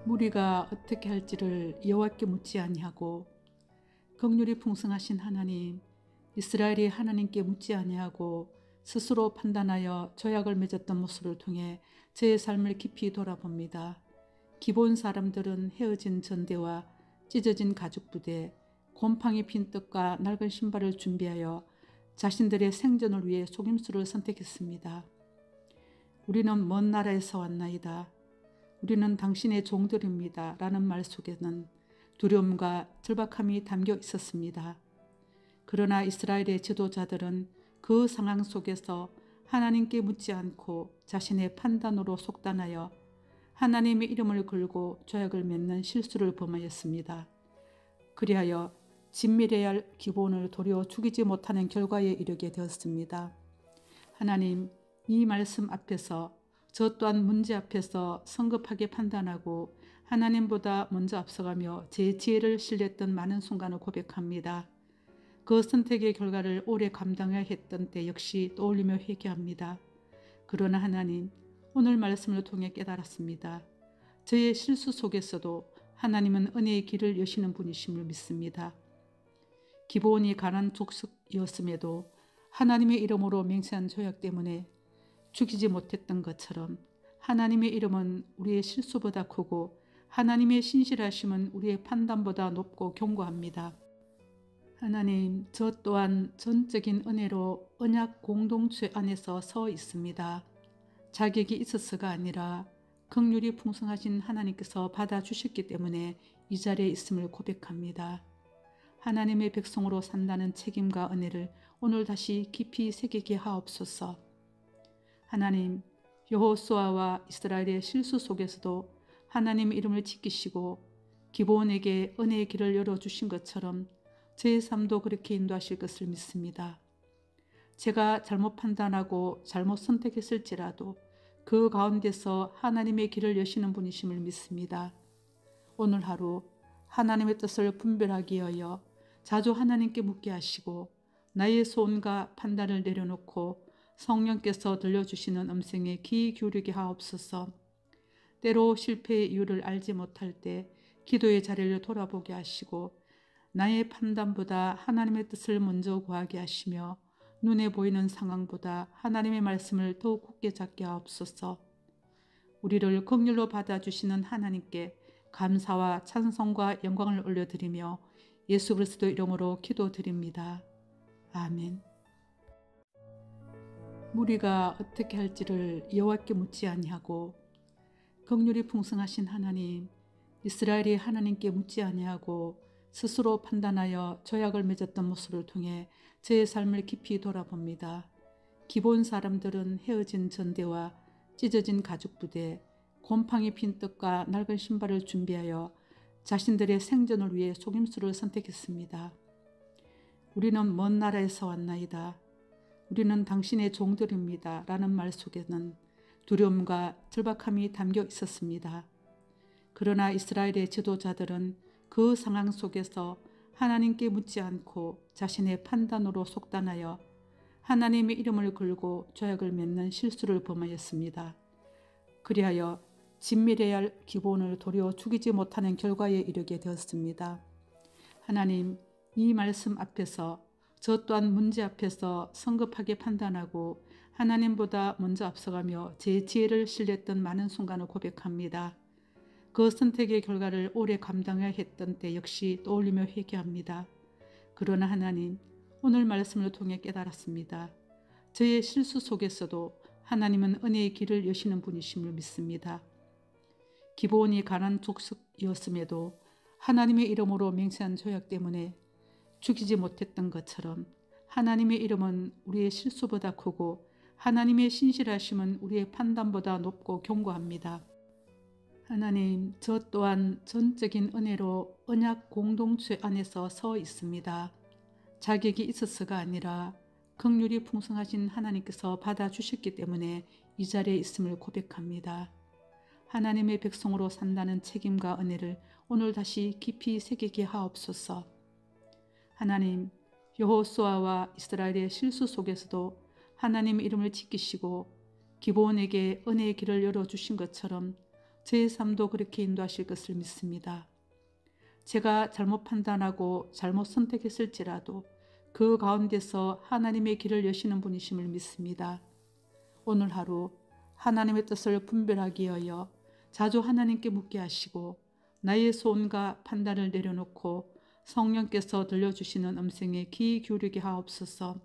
무리가 어떻게 할지를 여호와께 묻지 아니하고 긍휼이 풍성하신 하나님, 이스라엘이 하나님께 묻지 아니하고 스스로 판단하여 조약을 맺었던 모습을 통해 제 삶을 깊이 돌아봅니다. 기본 사람들은 헤어진 전대와 찢어진 가죽 부대, 곰팡이 핀 떡과 낡은 신발을 준비하여 자신들의 생존을 위해 속임수를 선택했습니다. 우리는 먼 나라에서 왔나이다. 우리는 당신의 종들입니다. 라는 말 속에는 두려움과 절박함이 담겨 있었습니다. 그러나 이스라엘의 지도자들은 그 상황 속에서 하나님께 묻지 않고 자신의 판단으로 속단하여 하나님의 이름을 걸고 조약을 맺는 실수를 범하였습니다. 그리하여 진밀해야 할 기본을 도리어 죽이지 못하는 결과에 이르게 되었습니다. 하나님, 이 말씀 앞에서 저 또한 문제 앞에서 성급하게 판단하고 하나님보다 먼저 앞서가며 제 지혜를 신뢰했던 많은 순간을 고백합니다. 그 선택의 결과를 오래 감당해야 했던 때 역시 떠올리며 회개합니다. 그러나 하나님, 오늘 말씀을 통해 깨달았습니다. 저의 실수 속에서도 하나님은 은혜의 길을 여시는 분이심을 믿습니다. 기본이 가난 족속이었음에도 하나님의 이름으로 맹세한 조약 때문에 죽이지 못했던 것처럼 하나님의 이름은 우리의 실수보다 크고 하나님의 신실하심은 우리의 판단보다 높고 견고합니다. 하나님, 저 또한 전적인 은혜로 언약 공동체 안에서 서 있습니다. 자격이 있어서가 아니라 긍휼이 풍성하신 하나님께서 받아주셨기 때문에 이 자리에 있음을 고백합니다. 하나님의 백성으로 산다는 책임과 은혜를 오늘 다시 깊이 새기게 하옵소서. 하나님, 여호수아와 이스라엘의 실수 속에서도 하나님의 이름을 지키시고 기브온에게 은혜의 길을 열어주신 것처럼 제 삶도 그렇게 인도하실 것을 믿습니다. 제가 잘못 판단하고 잘못 선택했을지라도 그 가운데서 하나님의 길을 여시는 분이심을 믿습니다. 오늘 하루 하나님의 뜻을 분별하기 위하여 자주 하나님께 묻게 하시고 나의 소원과 판단을 내려놓고 성령께서 들려주시는 음성에 귀 기울이게 하옵소서. 때로 실패의 이유를 알지 못할 때 기도의 자리를 돌아보게 하시고 나의 판단보다 하나님의 뜻을 먼저 구하게 하시며 눈에 보이는 상황보다 하나님의 말씀을 더욱 굳게 잡게 하옵소서. 우리를 긍휼로 받아주시는 하나님께 감사와 찬송과 영광을 올려드리며 예수 그리스도 이름으로 기도드립니다. 아멘. 무리가 어떻게 할지를 여호와께 묻지 아니하고 긍휼이 풍성하신 하나님, 이스라엘이 하나님께 묻지 아니하고 스스로 판단하여 조약을 맺었던 모습을 통해 제 삶을 깊이 돌아봅니다. 기본 사람들은 헤어진 전대와 찢어진 가죽 부대, 곰팡이 핀 떡과 낡은 신발을 준비하여 자신들의 생존을 위해 속임수를 선택했습니다. 우리는 먼 나라에서 왔나이다. 우리는 당신의 종들입니다. 라는 말 속에는 두려움과 절박함이 담겨 있었습니다. 그러나 이스라엘의 지도자들은 그 상황 속에서 하나님께 묻지 않고 자신의 판단으로 속단하여 하나님의 이름을 걸고 조약을 맺는 실수를 범하였습니다. 그리하여 진밀해야 할 기본을 도리어 죽이지 못하는 결과에 이르게 되었습니다. 하나님, 이 말씀 앞에서 저 또한 문제 앞에서 성급하게 판단하고 하나님보다 먼저 앞서가며 제 지혜를 신뢰했던 많은 순간을 고백합니다. 그 선택의 결과를 오래 감당해야 했던 때 역시 떠올리며 회개합니다. 그러나 하나님, 오늘 말씀을 통해 깨달았습니다. 저의 실수 속에서도 하나님은 은혜의 길을 여시는 분이심을 믿습니다. 기브온이 가난 족속이었음에도 하나님의 이름으로 맹세한 조약 때문에 죽이지 못했던 것처럼 하나님의 이름은 우리의 실수보다 크고 하나님의 신실하심은 우리의 판단보다 높고 견고합니다. 하나님, 저 또한 전적인 은혜로 언약 공동체 안에서 서 있습니다. 자격이 있어서가 아니라 긍휼이 풍성하신 하나님께서 받아주셨기 때문에 이 자리에 있음을 고백합니다. 하나님의 백성으로 산다는 책임과 은혜를 오늘 다시 깊이 새기게 하옵소서. 하나님, 여호수아와 이스라엘의 실수 속에서도 하나님의 이름을 지키시고 기브온에게 은혜의 길을 열어주신 것처럼 제 삶도 그렇게 인도하실 것을 믿습니다. 제가 잘못 판단하고 잘못 선택했을지라도 그 가운데서 하나님의 길을 여시는 분이심을 믿습니다. 오늘 하루 하나님의 뜻을 분별하기 위하여 자주 하나님께 묻게 하시고 나의 소원과 판단을 내려놓고 성령께서 들려주시는 음성에 귀 기울이게 하옵소서.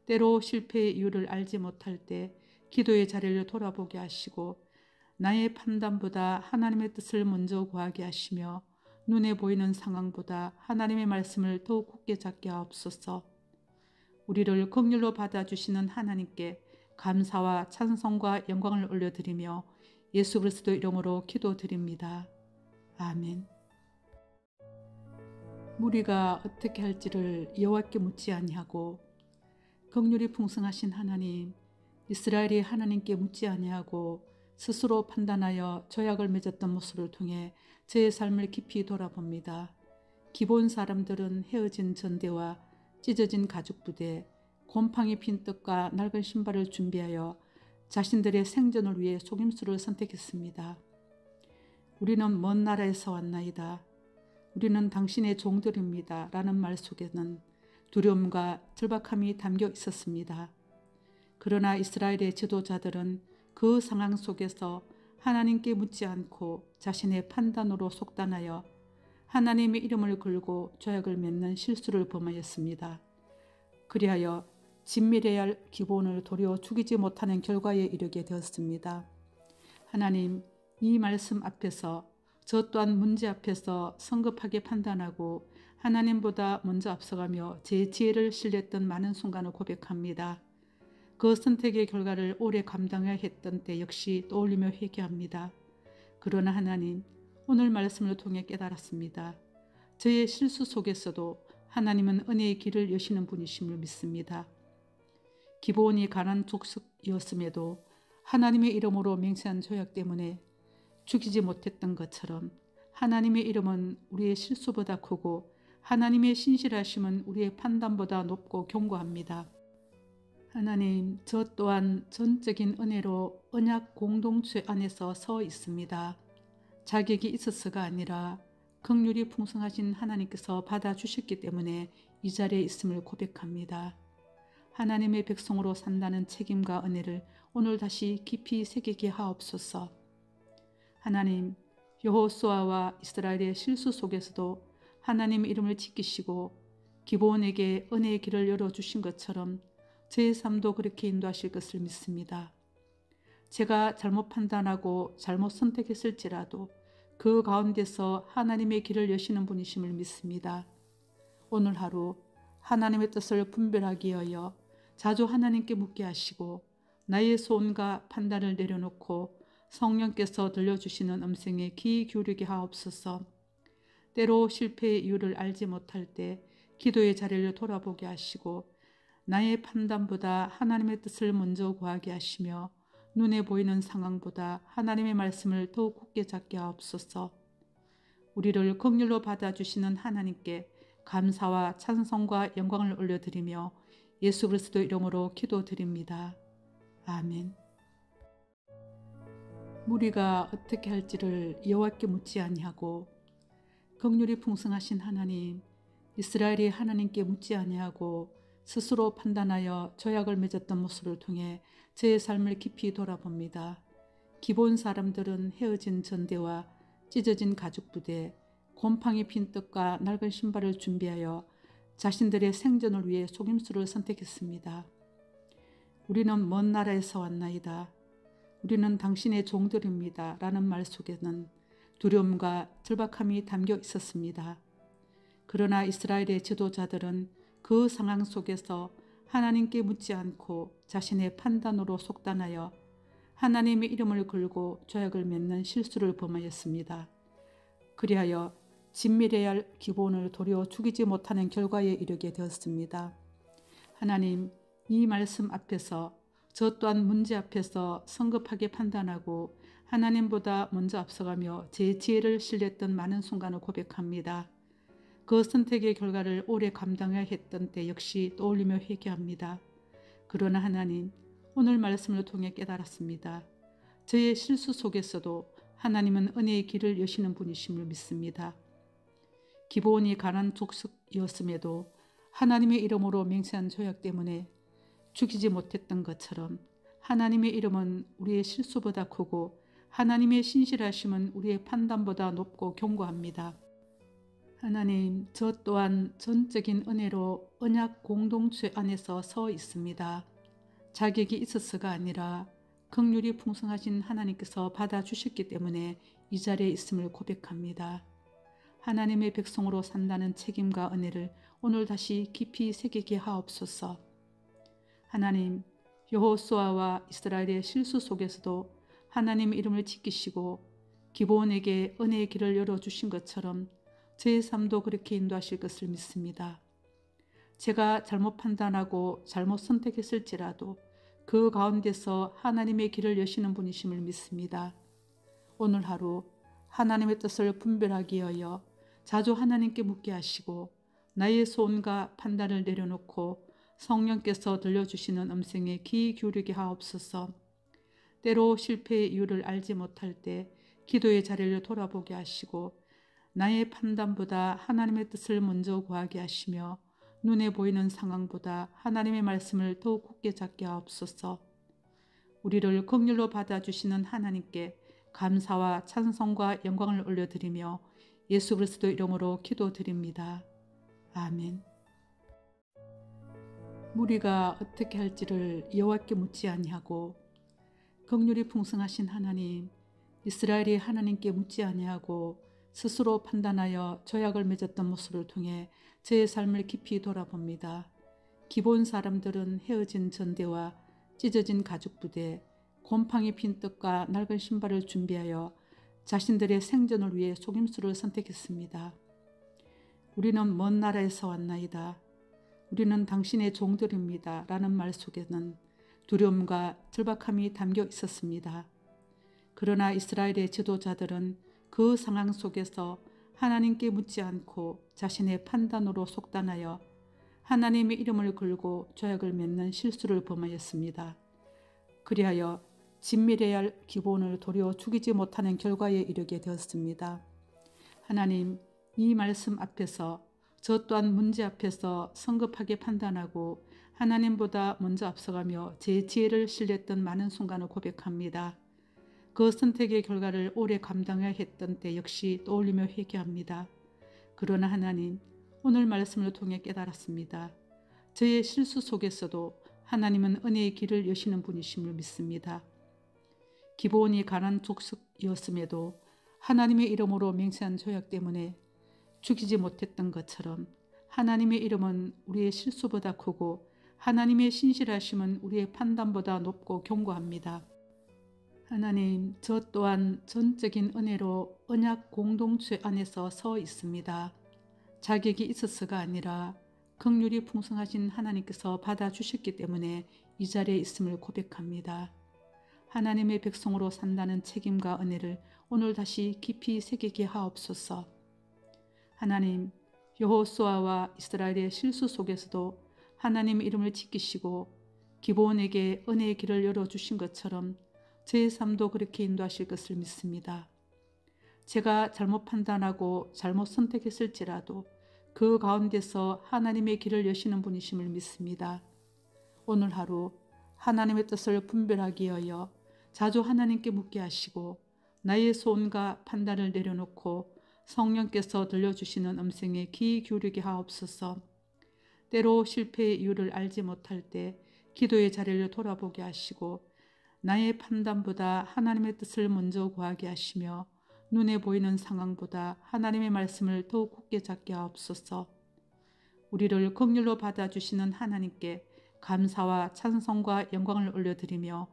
때로 실패의 이유를 알지 못할 때 기도의 자리를 돌아보게 하시고 나의 판단보다 하나님의 뜻을 먼저 구하게 하시며 눈에 보이는 상황보다 하나님의 말씀을 더욱 굳게 잡게 하옵소서. 우리를 긍휼로 받아주시는 하나님께 감사와 찬송과 영광을 올려드리며 예수 그리스도 이름으로 기도드립니다. 아멘. 우리가 어떻게 할지를 여호와께 묻지 아니하고 긍휼이 풍성하신 하나님, 이스라엘이 하나님께 묻지 아니하고 스스로 판단하여 조약을 맺었던 모습을 통해 제 삶을 깊이 돌아봅니다. 기본 사람들은 헤어진 전대와 찢어진 가죽 부대, 곰팡이 핀 떡과 낡은 신발을 준비하여 자신들의 생존을 위해 속임수를 선택했습니다. 우리는 먼 나라에서 왔나이다. 우리는 당신의 종들입니다. 라는 말 속에는 두려움과 절박함이 담겨 있었습니다. 그러나 이스라엘의 지도자들은 그 상황 속에서 하나님께 묻지 않고 자신의 판단으로 속단하여 하나님의 이름을 걸고 조약을 맺는 실수를 범하였습니다. 그리하여 진밀해야 할 기본을 도려 죽이지 못하는 결과에 이르게 되었습니다. 하나님, 이 말씀 앞에서 저 또한 문제 앞에서 성급하게 판단하고 하나님보다 먼저 앞서가며 제 지혜를 신뢰했던 많은 순간을 고백합니다. 그 선택의 결과를 오래 감당해야 했던 때 역시 떠올리며 회개합니다. 그러나 하나님, 오늘 말씀을 통해 깨달았습니다. 저의 실수 속에서도 하나님은 은혜의 길을 여시는 분이심을 믿습니다. 기본이 가난 족속이었음에도 하나님의 이름으로 맹세한 조약 때문에 죽이지 못했던 것처럼 하나님의 이름은 우리의 실수보다 크고 하나님의 신실하심은 우리의 판단보다 높고 견고합니다. 하나님, 저 또한 전적인 은혜로 언약 공동체 안에서 서 있습니다. 자격이 있어서가 아니라 긍휼이 풍성하신 하나님께서 받아주셨기 때문에 이 자리에 있음을 고백합니다. 하나님의 백성으로 산다는 책임과 은혜를 오늘 다시 깊이 새기게 하옵소서. 하나님, 여호수아와 이스라엘의 실수 속에서도 하나님의 이름을 지키시고 기브온에게 은혜의 길을 열어주신 것처럼 제 삶도 그렇게 인도하실 것을 믿습니다. 제가 잘못 판단하고 잘못 선택했을지라도 그 가운데서 하나님의 길을 여시는 분이심을 믿습니다. 오늘 하루 하나님의 뜻을 분별하기 위하여 자주 하나님께 묻게 하시고 나의 소원과 판단을 내려놓고 성령께서 들려주시는 음성에 귀 기울이게 하옵소서. 때로 실패의 이유를 알지 못할 때 기도의 자리를 돌아보게 하시고 나의 판단보다 하나님의 뜻을 먼저 구하게 하시며 눈에 보이는 상황보다 하나님의 말씀을 더욱 굳게 잡게 하옵소서. 우리를 긍휼로 받아주시는 하나님께 감사와 찬송과 영광을 올려드리며 예수 그리스도 이름으로 기도드립니다. 아멘. 우리가 어떻게 할지를 여호와께 묻지 아니하고 긍휼이 풍성하신 하나님, 이스라엘이 하나님께 묻지 아니하고 스스로 판단하여 조약을 맺었던 모습을 통해 제 삶을 깊이 돌아봅니다. 기본 사람들은 헤어진 전대와 찢어진 가죽 부대, 곰팡이 핀 떡과 낡은 신발을 준비하여 자신들의 생존을 위해 속임수를 선택했습니다. 우리는 먼 나라에서 왔나이다. 우리는 당신의 종들입니다. 라는 말 속에는 두려움과 절박함이 담겨 있었습니다. 그러나 이스라엘의 지도자들은 그 상황 속에서 하나님께 묻지 않고 자신의 판단으로 속단하여 하나님의 이름을 걸고 조약을 맺는 실수를 범하였습니다. 그리하여 진밀해야 할 기본을 도려 죽이지 못하는 결과에 이르게 되었습니다. 하나님, 이 말씀 앞에서 저 또한 문제 앞에서 성급하게 판단하고 하나님보다 먼저 앞서가며 제 지혜를 신뢰했던 많은 순간을 고백합니다. 그 선택의 결과를 오래 감당해야 했던 때 역시 떠올리며 회개합니다. 그러나 하나님, 오늘 말씀을 통해 깨달았습니다. 저의 실수 속에서도 하나님은 은혜의 길을 여시는 분이심을 믿습니다. 기브온이 가나안 족속이었음에도 하나님의 이름으로 맹세한 조약 때문에 죽이지 못했던 것처럼 하나님의 이름은 우리의 실수보다 크고 하나님의 신실하심은 우리의 판단보다 높고 견고합니다. 하나님, 저 또한 전적인 은혜로 언약 공동체 안에서 서 있습니다. 자격이 있어서가 아니라 긍휼이 풍성하신 하나님께서 받아주셨기 때문에 이 자리에 있음을 고백합니다. 하나님의 백성으로 산다는 책임과 은혜를 오늘 다시 깊이 새기게 하옵소서. 하나님, 여호수아와 이스라엘의 실수 속에서도 하나님의 이름을 지키시고 기브온에게 은혜의 길을 열어주신 것처럼 제 삶도 그렇게 인도하실 것을 믿습니다. 제가 잘못 판단하고 잘못 선택했을지라도 그 가운데서 하나님의 길을 여시는 분이심을 믿습니다. 오늘 하루 하나님의 뜻을 분별하기 위하여 자주 하나님께 묻게 하시고 나의 소원과 판단을 내려놓고 성령께서 들려주시는 음성에 귀 기울이게 하옵소서. 때로 실패의 이유를 알지 못할 때 기도의 자리를 돌아보게 하시고 나의 판단보다 하나님의 뜻을 먼저 구하게 하시며 눈에 보이는 상황보다 하나님의 말씀을 더욱 굳게 잡게 하옵소서. 우리를 긍휼로 받아주시는 하나님께 감사와 찬송과 영광을 올려드리며 예수 그리스도 이름으로 기도드립니다. 아멘. 무리가 어떻게 할지를 여호와께 묻지 아니하고 긍휼이 풍성하신 하나님, 이스라엘이 하나님께 묻지 아니하고 스스로 판단하여 조약을 맺었던 모습을 통해 제 삶을 깊이 돌아봅니다. 기본 사람들은 헤어진 전대와 찢어진 가죽 부대, 곰팡이 핀 떡과 낡은 신발을 준비하여 자신들의 생존을 위해 속임수를 선택했습니다. 우리는 먼 나라에서 왔나이다. 우리는 당신의 종들입니다. 라는 말 속에는 두려움과 절박함이 담겨 있었습니다. 그러나 이스라엘의 지도자들은 그 상황 속에서 하나님께 묻지 않고 자신의 판단으로 속단하여 하나님의 이름을 걸고 조약을 맺는 실수를 범하였습니다. 그리하여 진멸해야 할 기본을 도려 죽이지 못하는 결과에 이르게 되었습니다. 하나님, 이 말씀 앞에서 저 또한 문제 앞에서 성급하게 판단하고 하나님보다 먼저 앞서가며 제 지혜를 신뢰했던 많은 순간을 고백합니다. 그 선택의 결과를 오래 감당해야 했던 때 역시 떠올리며 회개합니다. 그러나 하나님, 오늘 말씀을 통해 깨달았습니다. 저의 실수 속에서도 하나님은 은혜의 길을 여시는 분이심을 믿습니다. 기브온이 가나안 족속이었음에도 하나님의 이름으로 맹세한 조약 때문에 죽이지 못했던 것처럼 하나님의 이름은 우리의 실수보다 크고 하나님의 신실하심은 우리의 판단보다 높고 견고합니다. 하나님, 저 또한 전적인 은혜로 언약 공동체 안에서 서 있습니다. 자격이 있어서가 아니라 긍휼이 풍성하신 하나님께서 받아주셨기 때문에 이 자리에 있음을 고백합니다. 하나님의 백성으로 산다는 책임과 은혜를 오늘 다시 깊이 새기게 하옵소서. 하나님, 여호수아와 이스라엘의 실수 속에서도 하나님의 이름을 지키시고 기브온에게 은혜의 길을 열어주신 것처럼 제 삶도 그렇게 인도하실 것을 믿습니다. 제가 잘못 판단하고 잘못 선택했을지라도 그 가운데서 하나님의 길을 여시는 분이심을 믿습니다. 오늘 하루 하나님의 뜻을 분별하기 위하여 자주 하나님께 묻게 하시고 나의 소원과 판단을 내려놓고 성령께서 들려주시는 음성에 귀 기울이게 하옵소서. 때로 실패의 이유를 알지 못할 때 기도의 자리를 돌아보게 하시고 나의 판단보다 하나님의 뜻을 먼저 구하게 하시며 눈에 보이는 상황보다 하나님의 말씀을 더욱 굳게 잡게 하옵소서. 우리를 긍휼로 받아주시는 하나님께 감사와 찬송과 영광을 올려드리며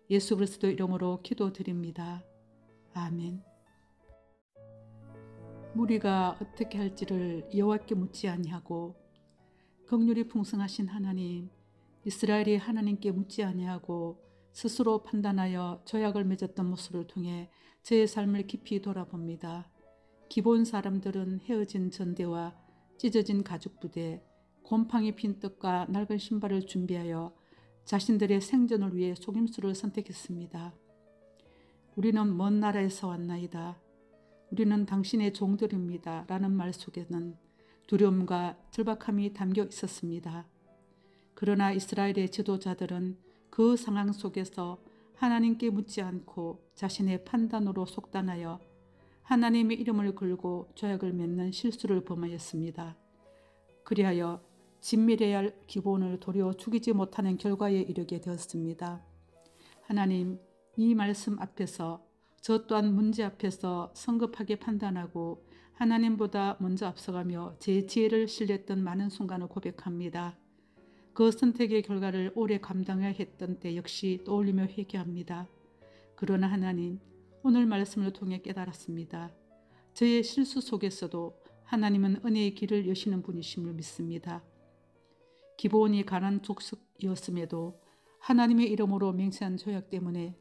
예수 그리스도 이름으로 기도드립니다. 아멘. 무리가 어떻게 할지를 여호와께 묻지 아니하고 긍휼이 풍성하신 하나님, 이스라엘이 하나님께 묻지 아니하고 스스로 판단하여 조약을 맺었던 모습을 통해 제 삶을 깊이 돌아봅니다. 기본 사람들은 헤어진 전대와 찢어진 가죽 부대, 곰팡이 핀 떡과 낡은 신발을 준비하여 자신들의 생존을 위해 속임수를 선택했습니다. 우리는 먼 나라에서 왔나이다. 우리는 당신의 종들입니다. 라는 말 속에는 두려움과 절박함이 담겨 있었습니다. 그러나 이스라엘의 지도자들은 그 상황 속에서 하나님께 묻지 않고 자신의 판단으로 속단하여 하나님의 이름을 걸고 조약을 맺는 실수를 범하였습니다. 그리하여 진밀해야 할 기본을 도리어 죽이지 못하는 결과에 이르게 되었습니다. 하나님, 이 말씀 앞에서 저 또한 문제 앞에서 성급하게 판단하고 하나님보다 먼저 앞서가며 제 지혜를 신뢰했던 많은 순간을 고백합니다. 그 선택의 결과를 오래 감당해야 했던 때 역시 떠올리며 회개합니다. 그러나 하나님, 오늘 말씀을 통해 깨달았습니다. 저의 실수 속에서도 하나님은 은혜의 길을 여시는 분이심을 믿습니다. 기본이 가난 족속이었음에도 하나님의 이름으로 맹세한 조약 때문에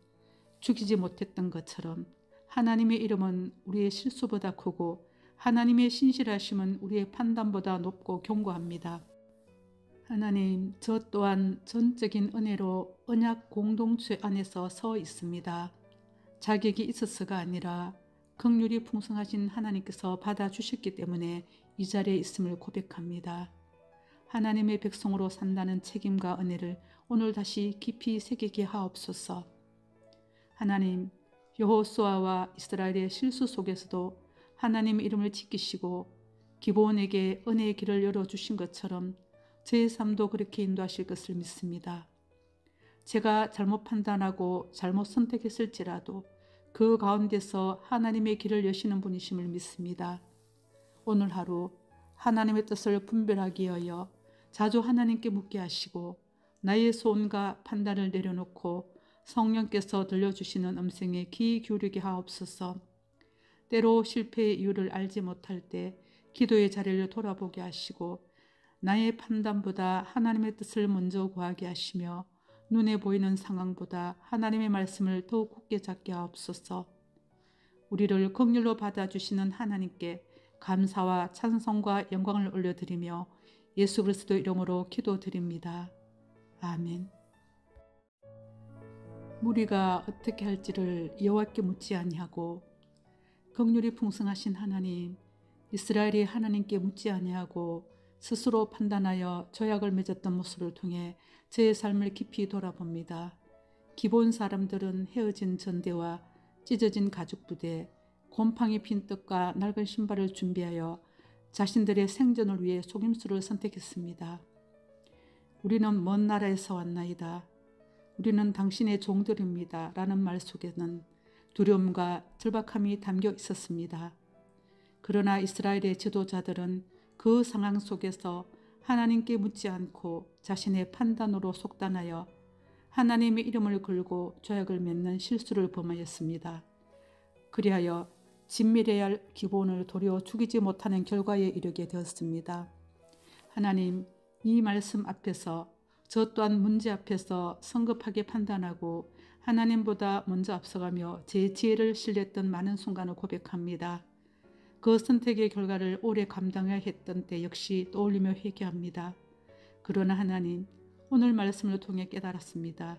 죽이지 못했던 것처럼 하나님의 이름은 우리의 실수보다 크고 하나님의 신실하심은 우리의 판단보다 높고 견고합니다. 하나님, 저 또한 전적인 은혜로 언약 공동체 안에서 서 있습니다. 자격이 있어서가 아니라 긍휼이 풍성하신 하나님께서 받아주셨기 때문에 이 자리에 있음을 고백합니다. 하나님의 백성으로 산다는 책임과 은혜를 오늘 다시 깊이 새기게 하옵소서. 하나님, 여호수아와 이스라엘의 실수 속에서도 하나님의 이름을 지키시고 기브온에게 은혜의 길을 열어주신 것처럼 제 삶도 그렇게 인도하실 것을 믿습니다. 제가 잘못 판단하고 잘못 선택했을지라도 그 가운데서 하나님의 길을 여시는 분이심을 믿습니다. 오늘 하루 하나님의 뜻을 분별하기 위하여 자주 하나님께 묻게 하시고 나의 소원과 판단을 내려놓고 성령께서 들려주시는 음성에 귀 기울이게 하옵소서. 때로 실패의 이유를 알지 못할 때 기도의 자리를 돌아보게 하시고 나의 판단보다 하나님의 뜻을 먼저 구하게 하시며 눈에 보이는 상황보다 하나님의 말씀을 더욱 굳게 잡게 하옵소서. 우리를 긍휼로 받아주시는 하나님께 감사와 찬송과 영광을 올려드리며 예수 그리스도 이름으로 기도드립니다. 아멘. 무리가 어떻게 할지를 여호와께 묻지 아니하고 긍휼이 풍성하신 하나님, 이스라엘이 하나님께 묻지 아니하고 스스로 판단하여 조약을 맺었던 모습을 통해 제 삶을 깊이 돌아봅니다. 기본 사람들은 헤어진 전대와 찢어진 가죽 부대, 곰팡이 핀 떡과 낡은 신발을 준비하여 자신들의 생존을 위해 속임수를 선택했습니다. 우리는 먼 나라에서 왔나이다. 우리는 당신의 종들입니다. 라는 말 속에는 두려움과 절박함이 담겨 있었습니다. 그러나 이스라엘의 지도자들은 그 상황 속에서 하나님께 묻지 않고 자신의 판단으로 속단하여 하나님의 이름을 걸고 조약을 맺는 실수를 범하였습니다. 그리하여 진밀해야 할 기본을 도리어 죽이지 못하는 결과에 이르게 되었습니다. 하나님, 이 말씀 앞에서 저 또한 문제 앞에서 성급하게 판단하고 하나님보다 먼저 앞서가며 제 지혜를 신뢰했던 많은 순간을 고백합니다. 그 선택의 결과를 오래 감당해야 했던 때 역시 떠올리며 회개합니다. 그러나 하나님, 오늘 말씀을 통해 깨달았습니다.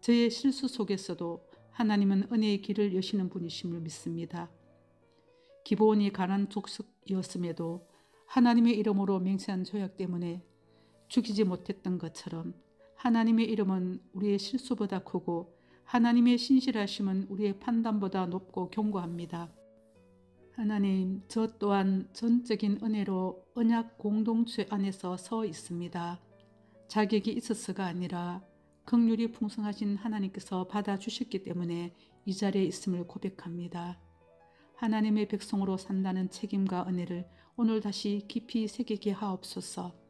저의 실수 속에서도 하나님은 은혜의 길을 여시는 분이심을 믿습니다. 기브온이 가난 족속이었음에도 하나님의 이름으로 맹세한 조약 때문에 죽이지 못했던 것처럼 하나님의 이름은 우리의 실수보다 크고 하나님의 신실하심은 우리의 판단보다 높고 견고합니다. 하나님, 저 또한 전적인 은혜로 언약 공동체 안에서 서 있습니다. 자격이 있어서가 아니라 긍휼이 풍성하신 하나님께서 받아주셨기 때문에 이 자리에 있음을 고백합니다. 하나님의 백성으로 산다는 책임과 은혜를 오늘 다시 깊이 새기게 하옵소서.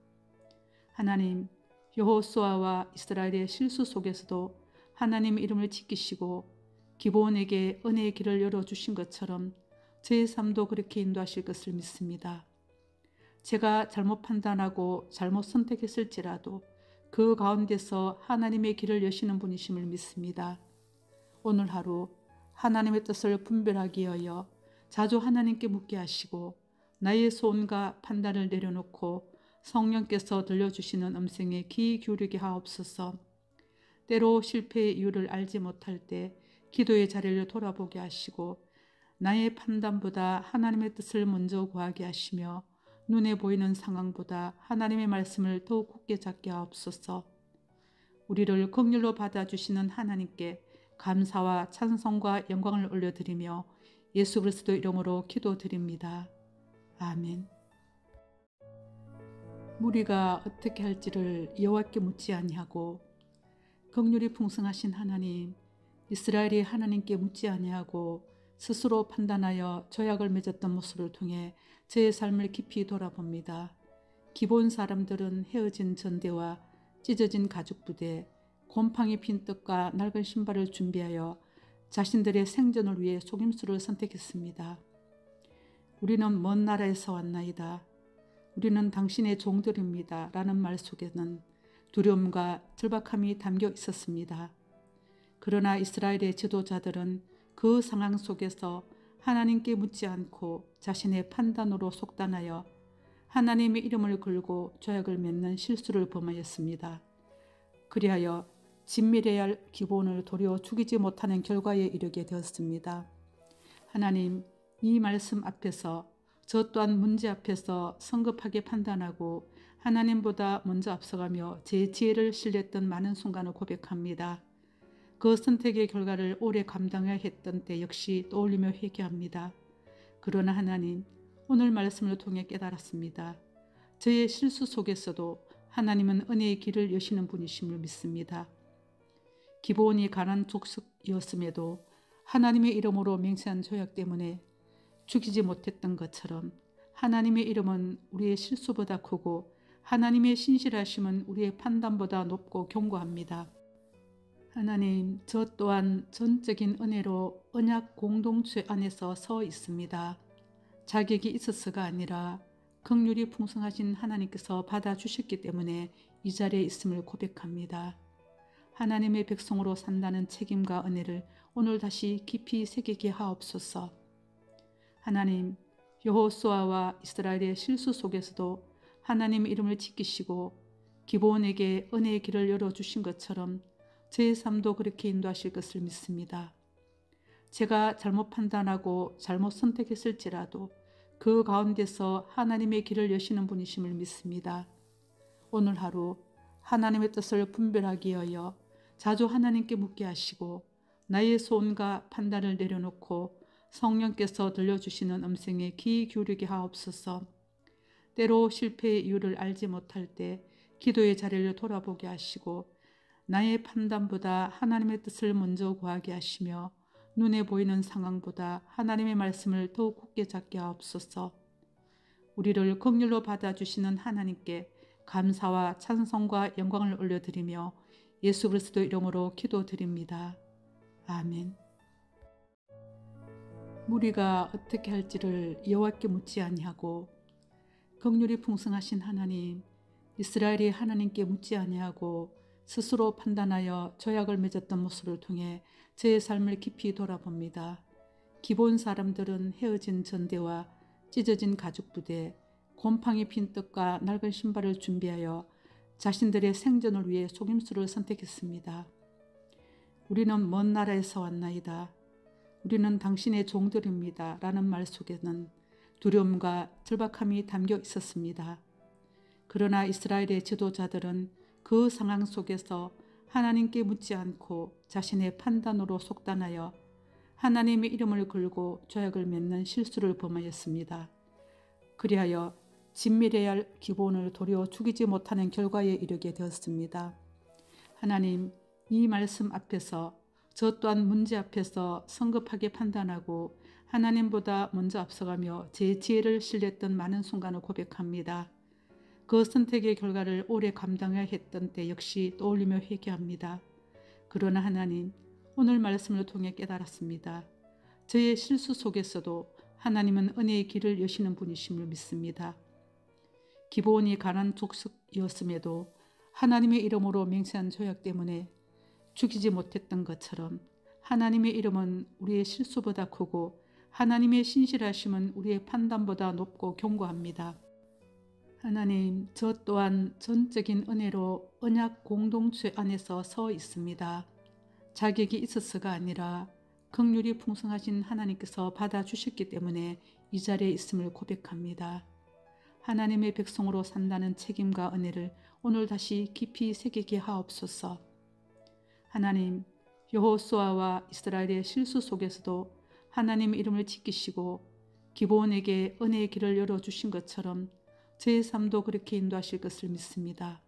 하나님, 여호수아와 이스라엘의 실수 속에서도 하나님의 이름을 지키시고 기브온에게 은혜의 길을 열어주신 것처럼 제 삶도 그렇게 인도하실 것을 믿습니다. 제가 잘못 판단하고 잘못 선택했을지라도 그 가운데서 하나님의 길을 여시는 분이심을 믿습니다. 오늘 하루 하나님의 뜻을 분별하기 위하여 자주 하나님께 묻게 하시고 나의 소원과 판단을 내려놓고 성령께서 들려주시는 음성에 귀 기울이게 하옵소서. 때로 실패의 이유를 알지 못할 때 기도의 자리를 돌아보게 하시고 나의 판단보다 하나님의 뜻을 먼저 구하게 하시며 눈에 보이는 상황보다 하나님의 말씀을 더욱 굳게 잡게 하옵소서. 우리를 긍휼로 받아주시는 하나님께 감사와 찬송과 영광을 올려드리며 예수 그리스도 이름으로 기도드립니다. 아멘. 무리가 어떻게 할지를 여호와께 묻지 아니하고 긍휼이 풍성하신 하나님, 이스라엘이 하나님께 묻지 아니하고 스스로 판단하여 조약을 맺었던 모습을 통해 제 삶을 깊이 돌아봅니다. 기본 사람들은 헤어진 전대와 찢어진 가죽 부대, 곰팡이 핀 떡과 낡은 신발을 준비하여 자신들의 생존을 위해 속임수를 선택했습니다. 우리는 먼 나라에서 왔나이다. 우리는 당신의 종들입니다. 라는 말 속에는 두려움과 절박함이 담겨 있었습니다. 그러나 이스라엘의 지도자들은 그 상황 속에서 하나님께 묻지 않고 자신의 판단으로 속단하여 하나님의 이름을 걸고 조약을 맺는 실수를 범하였습니다. 그리하여 진밀해야 할 기본을 도려 죽이지 못하는 결과에 이르게 되었습니다. 하나님, 이 말씀 앞에서 저 또한 문제 앞에서 성급하게 판단하고 하나님보다 먼저 앞서가며 제 지혜를 신뢰했던 많은 순간을 고백합니다. 그 선택의 결과를 오래 감당해야 했던 때 역시 떠올리며 회개합니다. 그러나 하나님, 오늘 말씀을 통해 깨달았습니다. 저의 실수 속에서도 하나님은 은혜의 길을 여시는 분이심을 믿습니다. 기본이 가난 족속이었음에도 하나님의 이름으로 맹세한 조약 때문에 죽이지 못했던 것처럼 하나님의 이름은 우리의 실수보다 크고 하나님의 신실하심은 우리의 판단보다 높고 견고합니다. 하나님, 저 또한 전적인 은혜로 언약 공동체 안에서 서 있습니다. 자격이 있어서가 아니라 긍휼이 풍성하신 하나님께서 받아주셨기 때문에 이 자리에 있음을 고백합니다. 하나님의 백성으로 산다는 책임과 은혜를 오늘 다시 깊이 새기게 하옵소서. 하나님, 여호수아와 이스라엘의 실수 속에서도 하나님의 이름을 지키시고 기브온에게 은혜의 길을 열어주신 것처럼 제 삶도 그렇게 인도하실 것을 믿습니다. 제가 잘못 판단하고 잘못 선택했을지라도 그 가운데서 하나님의 길을 여시는 분이심을 믿습니다. 오늘 하루 하나님의 뜻을 분별하기 위하여 자주 하나님께 묻게 하시고 나의 소원과 판단을 내려놓고 성령께서 들려주시는 음성에 귀 기울이게 하옵소서. 때로 실패의 이유를 알지 못할 때 기도의 자리를 돌아보게 하시고 나의 판단보다 하나님의 뜻을 먼저 구하게 하시며 눈에 보이는 상황보다 하나님의 말씀을 더욱 굳게 잡게 하옵소서. 우리를 긍휼로 받아주시는 하나님께 감사와 찬송과 영광을 올려드리며 예수 그리스도 이름으로 기도드립니다. 아멘. 무리가 어떻게 할지를 여호와께 묻지 아니하고 긍휼이 풍성하신 하나님, 이스라엘이 하나님께 묻지 아니하고 스스로 판단하여 조약을 맺었던 모습을 통해 제 삶을 깊이 돌아봅니다. 기본 사람들은 헤어진 전대와 찢어진 가죽 부대, 곰팡이 핀 떡과 낡은 신발을 준비하여 자신들의 생존을 위해 속임수를 선택했습니다. 우리는 먼 나라에서 왔나이다. 우리는 당신의 종들입니다. 라는 말 속에는 두려움과 절박함이 담겨 있었습니다. 그러나 이스라엘의 지도자들은 그 상황 속에서 하나님께 묻지 않고 자신의 판단으로 속단하여 하나님의 이름을 걸고 조약을 맺는 실수를 범하였습니다. 그리하여 진밀해야 할 기본을 도려 죽이지 못하는 결과에 이르게 되었습니다. 하나님, 이 말씀 앞에서 저 또한 문제 앞에서 성급하게 판단하고 하나님보다 먼저 앞서가며 제 지혜를 신뢰했던 많은 순간을 고백합니다. 그 선택의 결과를 오래 감당해야 했던 때 역시 떠올리며 회개합니다. 그러나 하나님, 오늘 말씀을 통해 깨달았습니다. 저의 실수 속에서도 하나님은 은혜의 길을 여시는 분이심을 믿습니다. 기본이 가난 족속이었음에도 하나님의 이름으로 맹세한 조약 때문에 죽이지 못했던 것처럼 하나님의 이름은 우리의 실수보다 크고 하나님의 신실하심은 우리의 판단보다 높고 견고합니다. 하나님, 저 또한 전적인 은혜로 언약 공동체 안에서 서 있습니다. 자격이 있어서가 아니라 긍휼이 풍성하신 하나님께서 받아주셨기 때문에 이 자리에 있음을 고백합니다. 하나님의 백성으로 산다는 책임과 은혜를 오늘 다시 깊이 새기게 하옵소서. 하나님, 여호수아와 이스라엘의 실수 속에서도 하나님 이름을 지키시고 기브온에게 은혜의 길을 열어주신 것처럼 제 삶도 그렇게 인도하실 것을 믿습니다.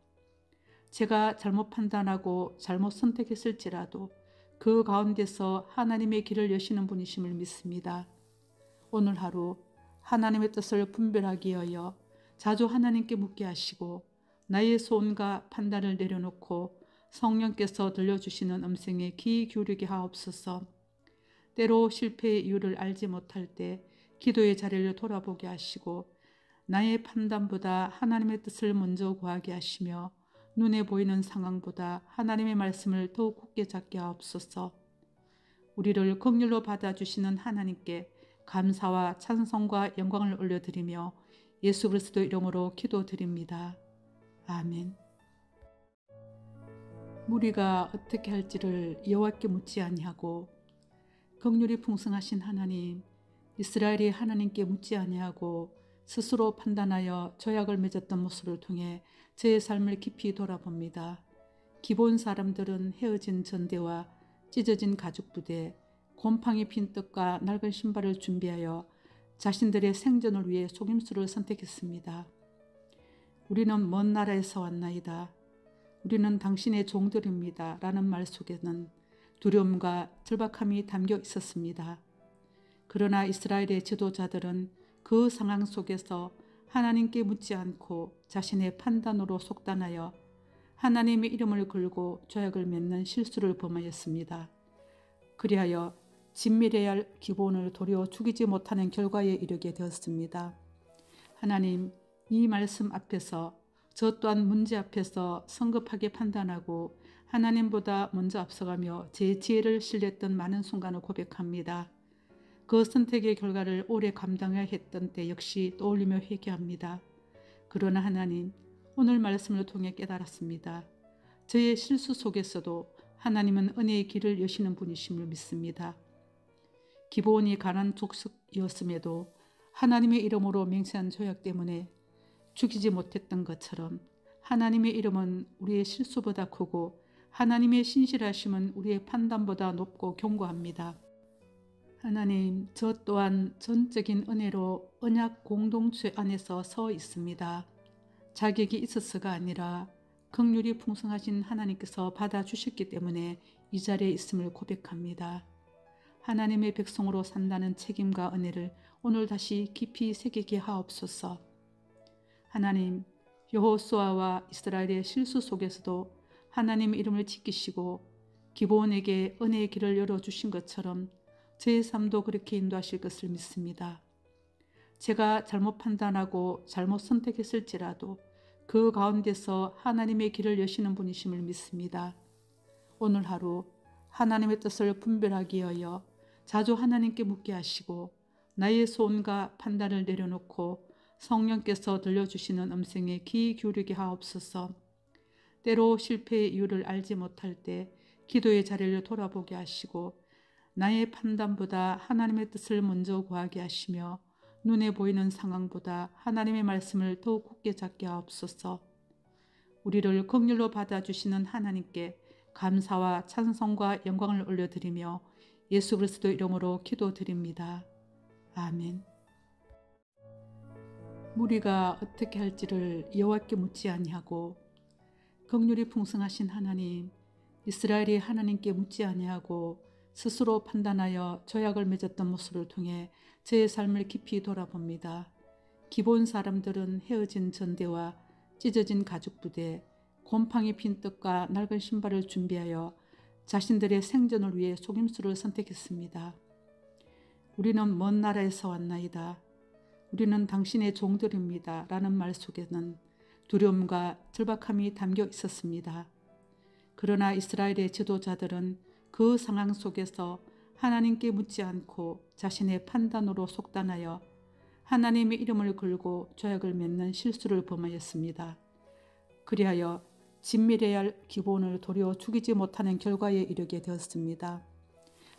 제가 잘못 판단하고 잘못 선택했을지라도 그 가운데서 하나님의 길을 여시는 분이심을 믿습니다. 오늘 하루 하나님의 뜻을 분별하기 위하여 자주 하나님께 묻게 하시고 나의 소원과 판단을 내려놓고 성령께서 들려주시는 음성에 귀 기울이게 하옵소서. 때로 실패의 이유를 알지 못할 때 기도의 자리를 돌아보게 하시고 나의 판단보다 하나님의 뜻을 먼저 구하게 하시며 눈에 보이는 상황보다 하나님의 말씀을 더욱 굳게 잡게 하옵소서. 우리를 긍휼로 받아주시는 하나님께 감사와 찬송과 영광을 올려드리며 예수 그리스도 이름으로 기도드립니다. 아멘. 무리가 어떻게 할지를 여호와께 묻지 아니하고 긍휼이 풍성하신 하나님, 이스라엘이 하나님께 묻지 아니하고 스스로 판단하여 조약을 맺었던 모습을 통해 제 삶을 깊이 돌아봅니다. 기본 사람들은 헤어진 전대와 찢어진 가죽 부대, 곰팡이 핀 떡과 낡은 신발을 준비하여 자신들의 생존을 위해 속임수를 선택했습니다. 우리는 먼 나라에서 왔나이다. 우리는 당신의 종들입니다. 라는 말 속에는 두려움과 절박함이 담겨 있었습니다. 그러나 이스라엘의 지도자들은 그 상황 속에서 하나님께 묻지 않고 자신의 판단으로 속단하여 하나님의 이름을 걸고 조약을 맺는 실수를 범하였습니다. 그리하여 진밀해야 할 기본을 도려 죽이지 못하는 결과에 이르게 되었습니다. 하나님, 이 말씀 앞에서 저 또한 문제 앞에서 성급하게 판단하고 하나님보다 먼저 앞서가며 제 지혜를 신뢰했던 많은 순간을 고백합니다. 그 선택의 결과를 오래 감당해야 했던 때 역시 떠올리며 회개합니다. 그러나 하나님, 오늘 말씀을 통해 깨달았습니다. 저의 실수 속에서도 하나님은 은혜의 길을 여시는 분이심을 믿습니다. 기브온이 가나안 족속이었음에도 하나님의 이름으로 맹세한 조약 때문에 죽이지 못했던 것처럼 하나님의 이름은 우리의 실수보다 크고 하나님의 신실하심은 우리의 판단보다 높고 견고합니다. 하나님, 저 또한 전적인 은혜로 언약 공동체 안에서 서 있습니다. 자격이 있어서가 아니라 긍휼이 풍성하신 하나님께서 받아주셨기 때문에 이 자리에 있음을 고백합니다. 하나님의 백성으로 산다는 책임과 은혜를 오늘 다시 깊이 새기게 하옵소서. 하나님, 여호수아와 이스라엘의 실수 속에서도 하나님 이름을 지키시고 기브온에게 은혜의 길을 열어주신 것처럼 제 삶도 그렇게 인도하실 것을 믿습니다. 제가 잘못 판단하고 잘못 선택했을지라도 그 가운데서 하나님의 길을 여시는 분이심을 믿습니다. 오늘 하루 하나님의 뜻을 분별하기 위하여 자주 하나님께 묻게 하시고 나의 소원과 판단을 내려놓고 성령께서 들려주시는 음성에 귀 기울이게 하옵소서. 때로 실패의 이유를 알지 못할 때 기도의 자리를 돌아보게 하시고 나의 판단보다 하나님의 뜻을 먼저 구하게 하시며 눈에 보이는 상황보다 하나님의 말씀을 더욱 굳게 잡게 하옵소서. 우리를 긍휼로 받아주시는 하나님께 감사와 찬송과 영광을 올려드리며 예수 그리스도 이름으로 기도드립니다. 아멘. 무리가 어떻게 할지를 여호와께 묻지 아니하고 긍휼이 풍성하신 하나님, 이스라엘이 하나님께 묻지 아니하고 스스로 판단하여 조약을 맺었던 모습을 통해 제 삶을 깊이 돌아봅니다. 기본 사람들은 헤어진 전대와 찢어진 가죽 부대, 곰팡이 핀 떡과 낡은 신발을 준비하여 자신들의 생존을 위해 속임수를 선택했습니다. 우리는 먼 나라에서 왔나이다. 우리는 당신의 종들입니다. 라는 말 속에는 두려움과 절박함이 담겨 있었습니다. 그러나 이스라엘의 지도자들은 그 상황 속에서 하나님께 묻지 않고 자신의 판단으로 속단하여 하나님의 이름을 걸고 조약을 맺는 실수를 범하였습니다. 그리하여 진밀해야 할 기본을 도려 죽이지 못하는 결과에 이르게 되었습니다.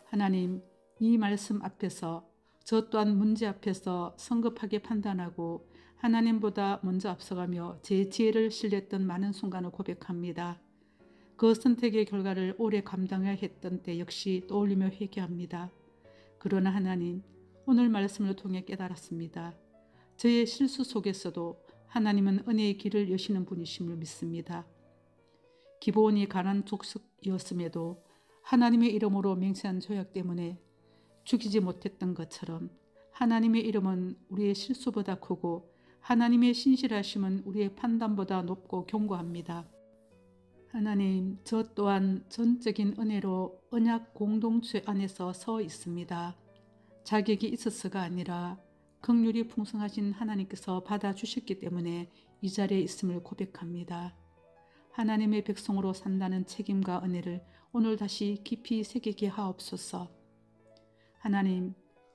하나님, 이 말씀 앞에서 저 또한 문제 앞에서 성급하게 판단하고 하나님보다 먼저 앞서가며 제 지혜를 신뢰했던 많은 순간을 고백합니다. 그 선택의 결과를 오래 감당해야 했던 때 역시 떠올리며 회개합니다. 그러나 하나님, 오늘 말씀을 통해 깨달았습니다. 저의 실수 속에서도 하나님은 은혜의 길을 여시는 분이심을 믿습니다. 기본이 가난 족속이었음에도 하나님의 이름으로 맹세한 조약 때문에 죽이지 못했던 것처럼 하나님의 이름은 우리의 실수보다 크고 하나님의 신실하심은 우리의 판단보다 높고 견고합니다. 하나님, 저 또한 전적인 은혜로 언약 공동체 안에서 서 있습니다. 자격이 있어서가 아니라 긍휼이 풍성하신 하나님께서 받아주셨기 때문에 이 자리에 있음을 고백합니다. 하나님의 백성으로 산다는 책임과 은혜를 오늘 다시 깊이 새기게 하옵소서. 하나님,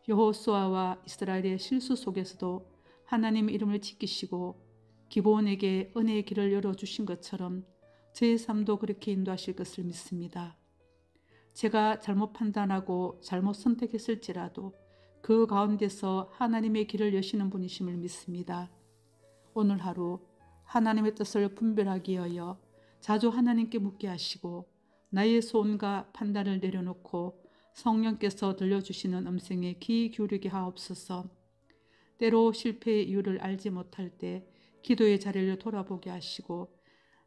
여호수아와 이스라엘의 실수 속에서도 하나님의 이름을 지키시고 기브온에게 은혜의 길을 열어주신 것처럼 제 삶도 그렇게 인도하실 것을 믿습니다. 제가 잘못 판단하고 잘못 선택했을지라도 그 가운데서 하나님의 길을 여시는 분이심을 믿습니다. 오늘 하루 하나님의 뜻을 분별하기 위하여 자주 하나님께 묻게 하시고 나의 소원과 판단을 내려놓고 성령께서 들려주시는 음성에 귀 기울이게 하옵소서. 때로 실패의 이유를 알지 못할 때 기도의 자리를 돌아보게 하시고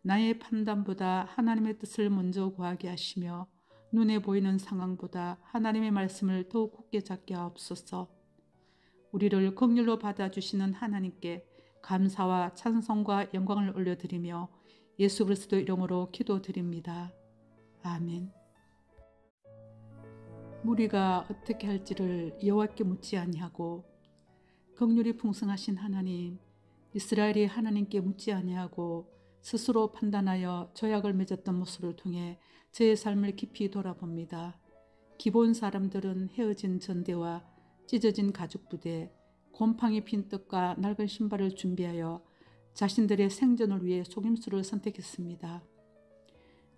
나의 판단보다 하나님의 뜻을 먼저 구하게 하시며 눈에 보이는 상황보다 하나님의 말씀을 더욱 굳게 잡게 하옵소서. 우리를 긍휼로 받아주시는 하나님께 감사와 찬송과 영광을 올려드리며 예수 그리스도 이름으로 기도드립니다. 아멘. 무리가 어떻게 할지를 여호와께 묻지 아니하고 긍휼이 풍성하신 하나님, 이스라엘이 하나님께 묻지 아니하고 스스로 판단하여 조약을 맺었던 모습을 통해 제 삶을 깊이 돌아봅니다. 기본 사람들은 헤어진 전대와 찢어진 가죽 부대, 곰팡이 핀 떡과 낡은 신발을 준비하여 자신들의 생존을 위해 속임수를 선택했습니다.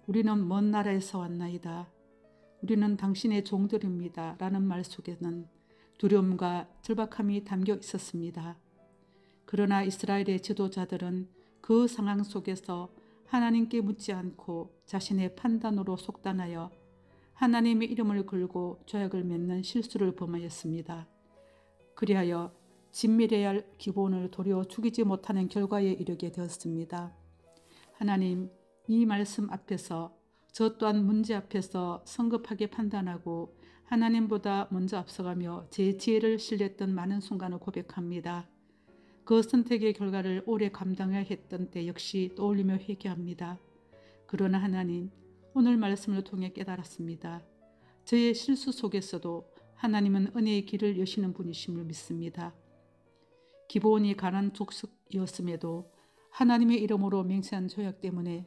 우리는 먼 나라에서 왔나이다. 우리는 당신의 종들입니다. 라는 말 속에는 두려움과 절박함이 담겨 있었습니다. 그러나 이스라엘의 지도자들은 그 상황 속에서 하나님께 묻지 않고 자신의 판단으로 속단하여 하나님의 이름을 걸고 조약을 맺는 실수를 범하였습니다. 그리하여 진밀해야 할 기본을 도리어 죽이지 못하는 결과에 이르게 되었습니다. 하나님, 이 말씀 앞에서 저 또한 문제 앞에서 성급하게 판단하고 하나님보다 먼저 앞서가며 제 지혜를 신뢰했던 많은 순간을 고백합니다. 그 선택의 결과를 오래 감당해야 했던 때 역시 떠올리며 회개합니다. 그러나 하나님, 오늘 말씀을 통해 깨달았습니다. 저의 실수 속에서도 하나님은 은혜의 길을 여시는 분이심을 믿습니다. 기본이 가난 족속이었음에도 하나님의 이름으로 맹세한 조약 때문에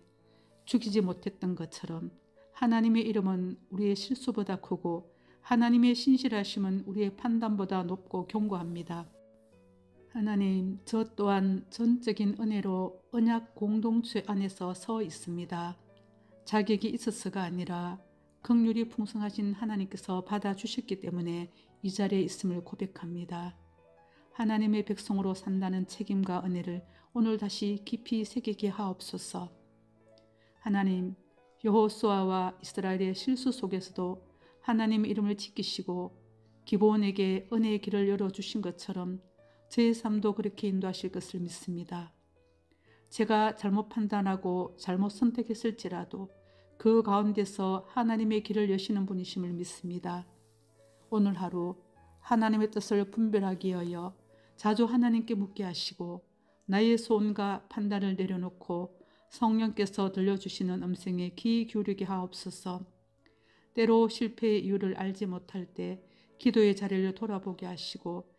죽이지 못했던 것처럼 하나님의 이름은 우리의 실수보다 크고 하나님의 신실하심은 우리의 판단보다 높고 견고합니다. 하나님, 저 또한 전적인 은혜로 언약 공동체 안에서 서 있습니다. 자격이 있어서가 아니라 긍휼이 풍성하신 하나님께서 받아주셨기 때문에 이 자리에 있음을 고백합니다. 하나님의 백성으로 산다는 책임과 은혜를 오늘 다시 깊이 새기게 하옵소서. 하나님, 여호수아와 이스라엘의 실수 속에서도 하나님의 이름을 지키시고 기브온에게 은혜의 길을 열어주신 것처럼 제 삶도 그렇게 인도하실 것을 믿습니다. 제가 잘못 판단하고 잘못 선택했을지라도 그 가운데서 하나님의 길을 여시는 분이심을 믿습니다. 오늘 하루 하나님의 뜻을 분별하기 위하여 자주 하나님께 묻게 하시고 나의 소원과 판단을 내려놓고 성령께서 들려주시는 음성에 귀 기울이게 하옵소서. 때로 실패의 이유를 알지 못할 때 기도의 자리를 돌아보게 하시고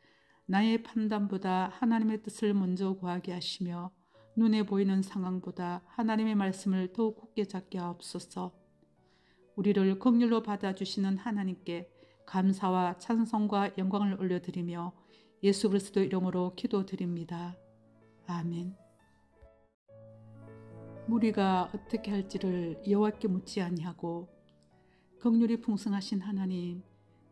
나의 판단보다 하나님의 뜻을 먼저 구하게 하시며 눈에 보이는 상황보다 하나님의 말씀을 더욱 굳게 잡게 하옵소서. 우리를 긍휼로 받아주시는 하나님께 감사와 찬송과 영광을 올려드리며 예수 그리스도 이름으로 기도드립니다. 아멘. 무리가 어떻게 할지를 여호와께 묻지 아니하고 긍휼이 풍성하신 하나님,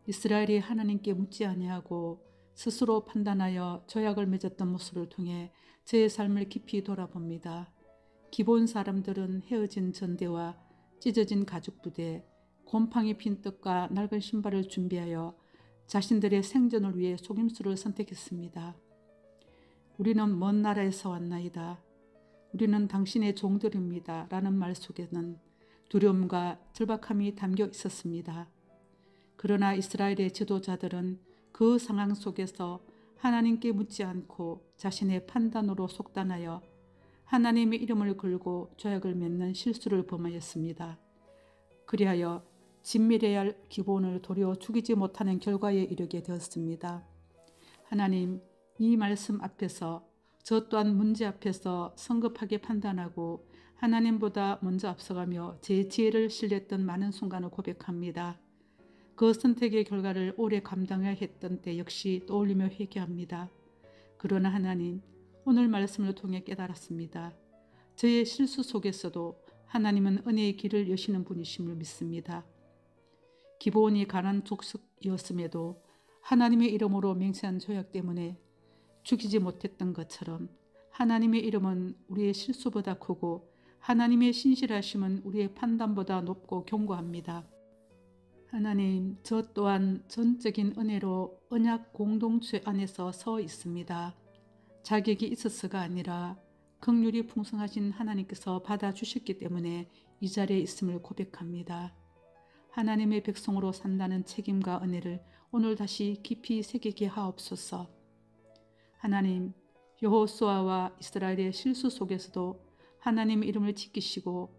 이스라엘이 하나님께 묻지 아니하고 스스로 판단하여 조약을 맺었던 모습을 통해 제 삶을 깊이 돌아봅니다. 기본 사람들은 헤어진 전대와 찢어진 가죽 부대, 곰팡이 핀 떡과 낡은 신발을 준비하여 자신들의 생존을 위해 속임수를 선택했습니다. 우리는 먼 나라에서 왔나이다. 우리는 당신의 종들입니다. 라는 말 속에는 두려움과 절박함이 담겨 있었습니다. 그러나 이스라엘의 지도자들은 그 상황 속에서 하나님께 묻지 않고 자신의 판단으로 속단하여 하나님의 이름을 걸고 조약을 맺는 실수를 범하였습니다. 그리하여 진밀해야 할 기본을 도리어 죽이지 못하는 결과에 이르게 되었습니다. 하나님, 이 말씀 앞에서 저 또한 문제 앞에서 성급하게 판단하고 하나님보다 먼저 앞서가며 제 지혜를 신뢰했던 많은 순간을 고백합니다. 그 선택의 결과를 오래 감당해야 했던 때 역시 떠올리며 회개합니다. 그러나 하나님, 오늘 말씀을 통해 깨달았습니다. 저의 실수 속에서도 하나님은 은혜의 길을 여시는 분이심을 믿습니다. 기본이 가난 족속이었음에도 하나님의 이름으로 맹세한 조약 때문에 죽이지 못했던 것처럼 하나님의 이름은 우리의 실수보다 크고 하나님의 신실하심은 우리의 판단보다 높고 견고합니다. 하나님, 저 또한 전적인 은혜로 언약 공동체 안에서 서 있습니다. 자격이 있어서가 아니라 긍휼이 풍성하신 하나님께서 받아주셨기 때문에 이 자리에 있음을 고백합니다. 하나님의 백성으로 산다는 책임과 은혜를 오늘 다시 깊이 새기게 하옵소서. 하나님, 여호수아와 이스라엘의 실수 속에서도 하나님의 이름을 지키시고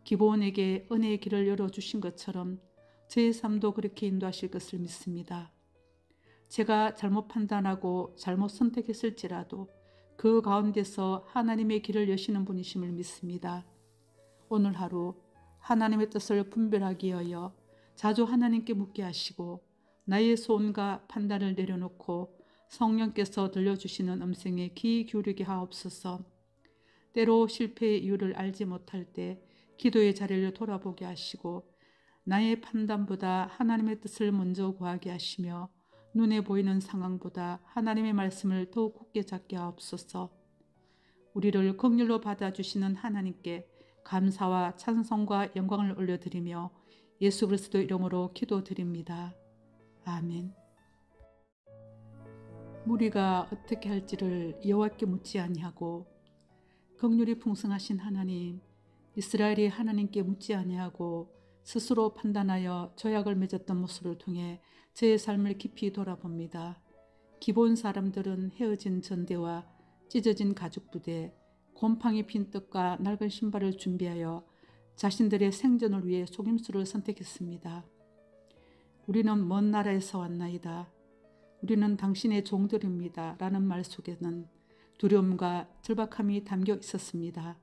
기브온에게 은혜의 길을 열어주신 것처럼 제 삶도 그렇게 인도하실 것을 믿습니다. 제가 잘못 판단하고 잘못 선택했을지라도 그 가운데서 하나님의 길을 여시는 분이심을 믿습니다. 오늘 하루 하나님의 뜻을 분별하기 위하여 자주 하나님께 묻게 하시고 나의 소원과 판단을 내려놓고 성령께서 들려주시는 음성에 귀 기울이게 하옵소서. 때로 실패의 이유를 알지 못할 때 기도의 자리를 돌아보게 하시고 나의 판단보다 하나님의 뜻을 먼저 구하게 하시며 눈에 보이는 상황보다 하나님의 말씀을 더욱 굳게 잡게 하옵소서. 우리를 긍휼로 받아주시는 하나님께 감사와 찬송과 영광을 올려드리며 예수 그리스도 이름으로 기도드립니다. 아멘. 무리가 어떻게 할지를 여호와께 묻지 아니하고 긍휼이 풍성하신 하나님, 이스라엘이 하나님께 묻지 아니하고 스스로 판단하여 조약을 맺었던 모습을 통해 제 삶을 깊이 돌아봅니다. 기본 사람들은 헤어진 전대와 찢어진 가죽 부대, 곰팡이 핀 떡과 낡은 신발을 준비하여 자신들의 생존을 위해 속임수를 선택했습니다. 우리는 먼 나라에서 왔나이다. 우리는 당신의 종들입니다. 라는 말 속에는 두려움과 절박함이 담겨 있었습니다.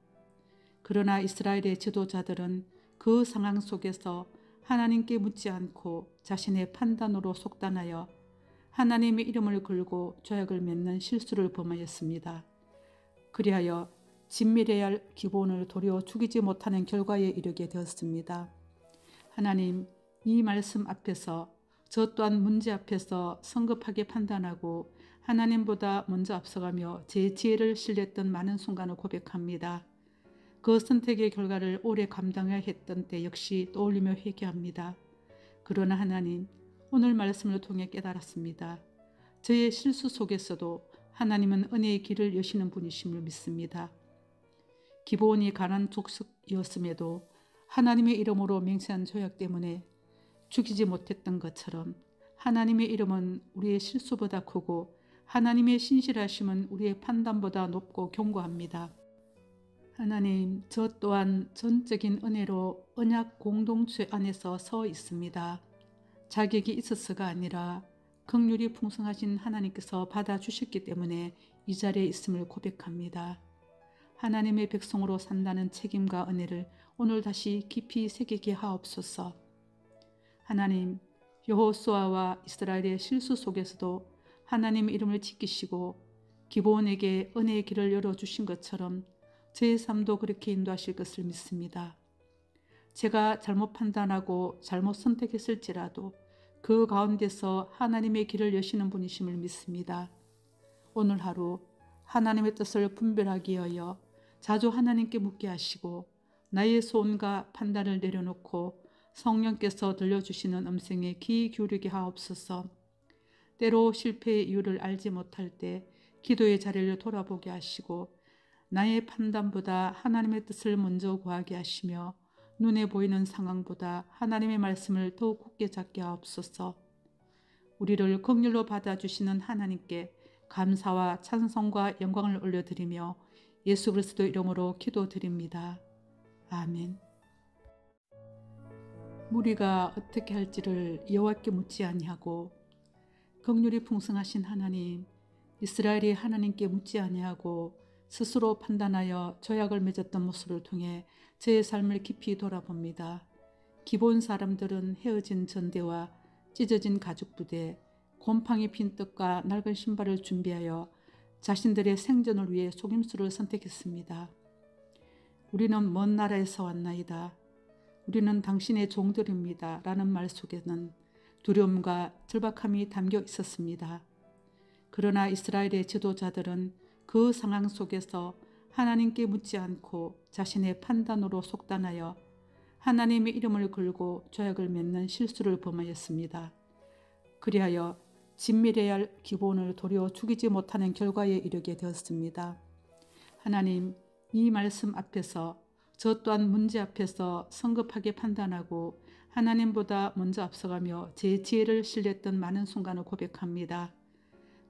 그러나 이스라엘의 지도자들은 그 상황 속에서 하나님께 묻지 않고 자신의 판단으로 속단하여 하나님의 이름을 걸고 조약을 맺는 실수를 범하였습니다. 그리하여 진밀해야 할 기본을 도리어 죽이지 못하는 결과에 이르게 되었습니다. 하나님, 이 말씀 앞에서 저 또한 문제 앞에서 성급하게 판단하고 하나님보다 먼저 앞서가며 제 지혜를 신뢰했던 많은 순간을 고백합니다. 그 선택의 결과를 오래 감당해야 했던 때 역시 떠올리며 회개합니다. 그러나 하나님, 오늘 말씀을 통해 깨달았습니다. 저의 실수 속에서도 하나님은 은혜의 길을 여시는 분이심을 믿습니다. 기본이 가난 족속이었음에도 하나님의 이름으로 맹세한 조약 때문에 죽이지 못했던 것처럼 하나님의 이름은 우리의 실수보다 크고 하나님의 신실하심은 우리의 판단보다 높고 견고합니다. 하나님, 저 또한 전적인 은혜로 언약 공동체 안에서 서 있습니다. 자격이 있어서가 아니라 긍휼이 풍성하신 하나님께서 받아주셨기 때문에 이 자리에 있음을 고백합니다. 하나님의 백성으로 산다는 책임과 은혜를 오늘 다시 깊이 새기게 하옵소서. 하나님, 여호수아와 이스라엘의 실수 속에서도 하나님의 이름을 지키시고 기브온에게 은혜의 길을 열어주신 것처럼 제 삶도 그렇게 인도하실 것을 믿습니다. 제가 잘못 판단하고 잘못 선택했을지라도 그 가운데서 하나님의 길을 여시는 분이심을 믿습니다. 오늘 하루 하나님의 뜻을 분별하기 위하여 자주 하나님께 묻게 하시고 나의 소원과 판단을 내려놓고 성령께서 들려주시는 음성에 귀 기울이게 하옵소서. 때로 실패의 이유를 알지 못할 때 기도의 자리를 돌아보게 하시고 나의 판단보다 하나님의 뜻을 먼저 구하게 하시며 눈에 보이는 상황보다 하나님의 말씀을 더욱 굳게 잡게 하옵소서. 우리를 긍휼로 받아주시는 하나님께 감사와 찬송과 영광을 올려드리며 예수 그리스도 이름으로 기도드립니다. 아멘. 무리가 어떻게 할지를 여호와께 묻지 아니하고 긍휼이 풍성하신 하나님, 이스라엘이 하나님께 묻지 아니하고 스스로 판단하여 조약을 맺었던 모습을 통해 제 삶을 깊이 돌아봅니다. 기본 사람들은 헤어진 전대와 찢어진 가죽 부대, 곰팡이 핀 떡과 낡은 신발을 준비하여 자신들의 생존을 위해 속임수를 선택했습니다. 우리는 먼 나라에서 왔나이다. 우리는 당신의 종들입니다. 라는 말 속에는 두려움과 절박함이 담겨 있었습니다. 그러나 이스라엘의 지도자들은 그 상황 속에서 하나님께 묻지 않고 자신의 판단으로 속단하여 하나님의 이름을 걸고 조약을 맺는 실수를 범하였습니다. 그리하여 진밀해야 할 기본을 도려 죽이지 못하는 결과에 이르게 되었습니다. 하나님, 이 말씀 앞에서 저 또한 문제 앞에서 성급하게 판단하고 하나님보다 먼저 앞서가며 제 지혜를 신뢰했던 많은 순간을 고백합니다.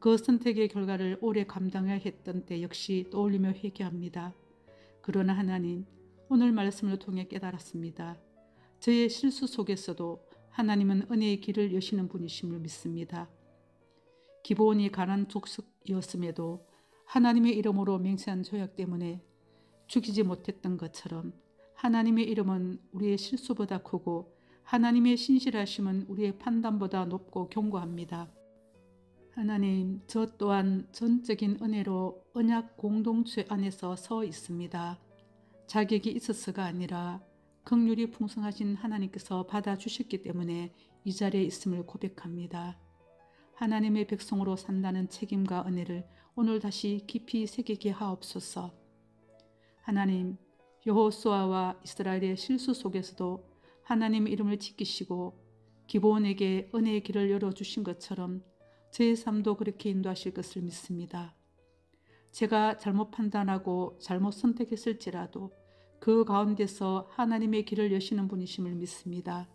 그 선택의 결과를 오래 감당해야 했던 때 역시 떠올리며 회개합니다. 그러나 하나님, 오늘 말씀을 통해 깨달았습니다. 저의 실수 속에서도 하나님은 은혜의 길을 여시는 분이심을 믿습니다. 기본이 가난 족속이었음에도 하나님의 이름으로 맹세한 조약 때문에 죽이지 못했던 것처럼 하나님의 이름은 우리의 실수보다 크고 하나님의 신실하심은 우리의 판단보다 높고 견고합니다. 하나님, 저 또한 전적인 은혜로 언약 공동체 안에서 서 있습니다. 자격이 있어서가 아니라 긍휼이 풍성하신 하나님께서 받아주셨기 때문에 이 자리에 있음을 고백합니다. 하나님의 백성으로 산다는 책임과 은혜를 오늘 다시 깊이 새기게 하옵소서. 하나님, 여호수아와 이스라엘의 실수 속에서도 하나님의 이름을 지키시고 기브온에게 은혜의 길을 열어주신 것처럼 제 삶도 그렇게 인도하실 것을 믿습니다. 제가 잘못 판단하고 잘못 선택했을지라도 그 가운데서 하나님의 길을 여시는 분이심을 믿습니다.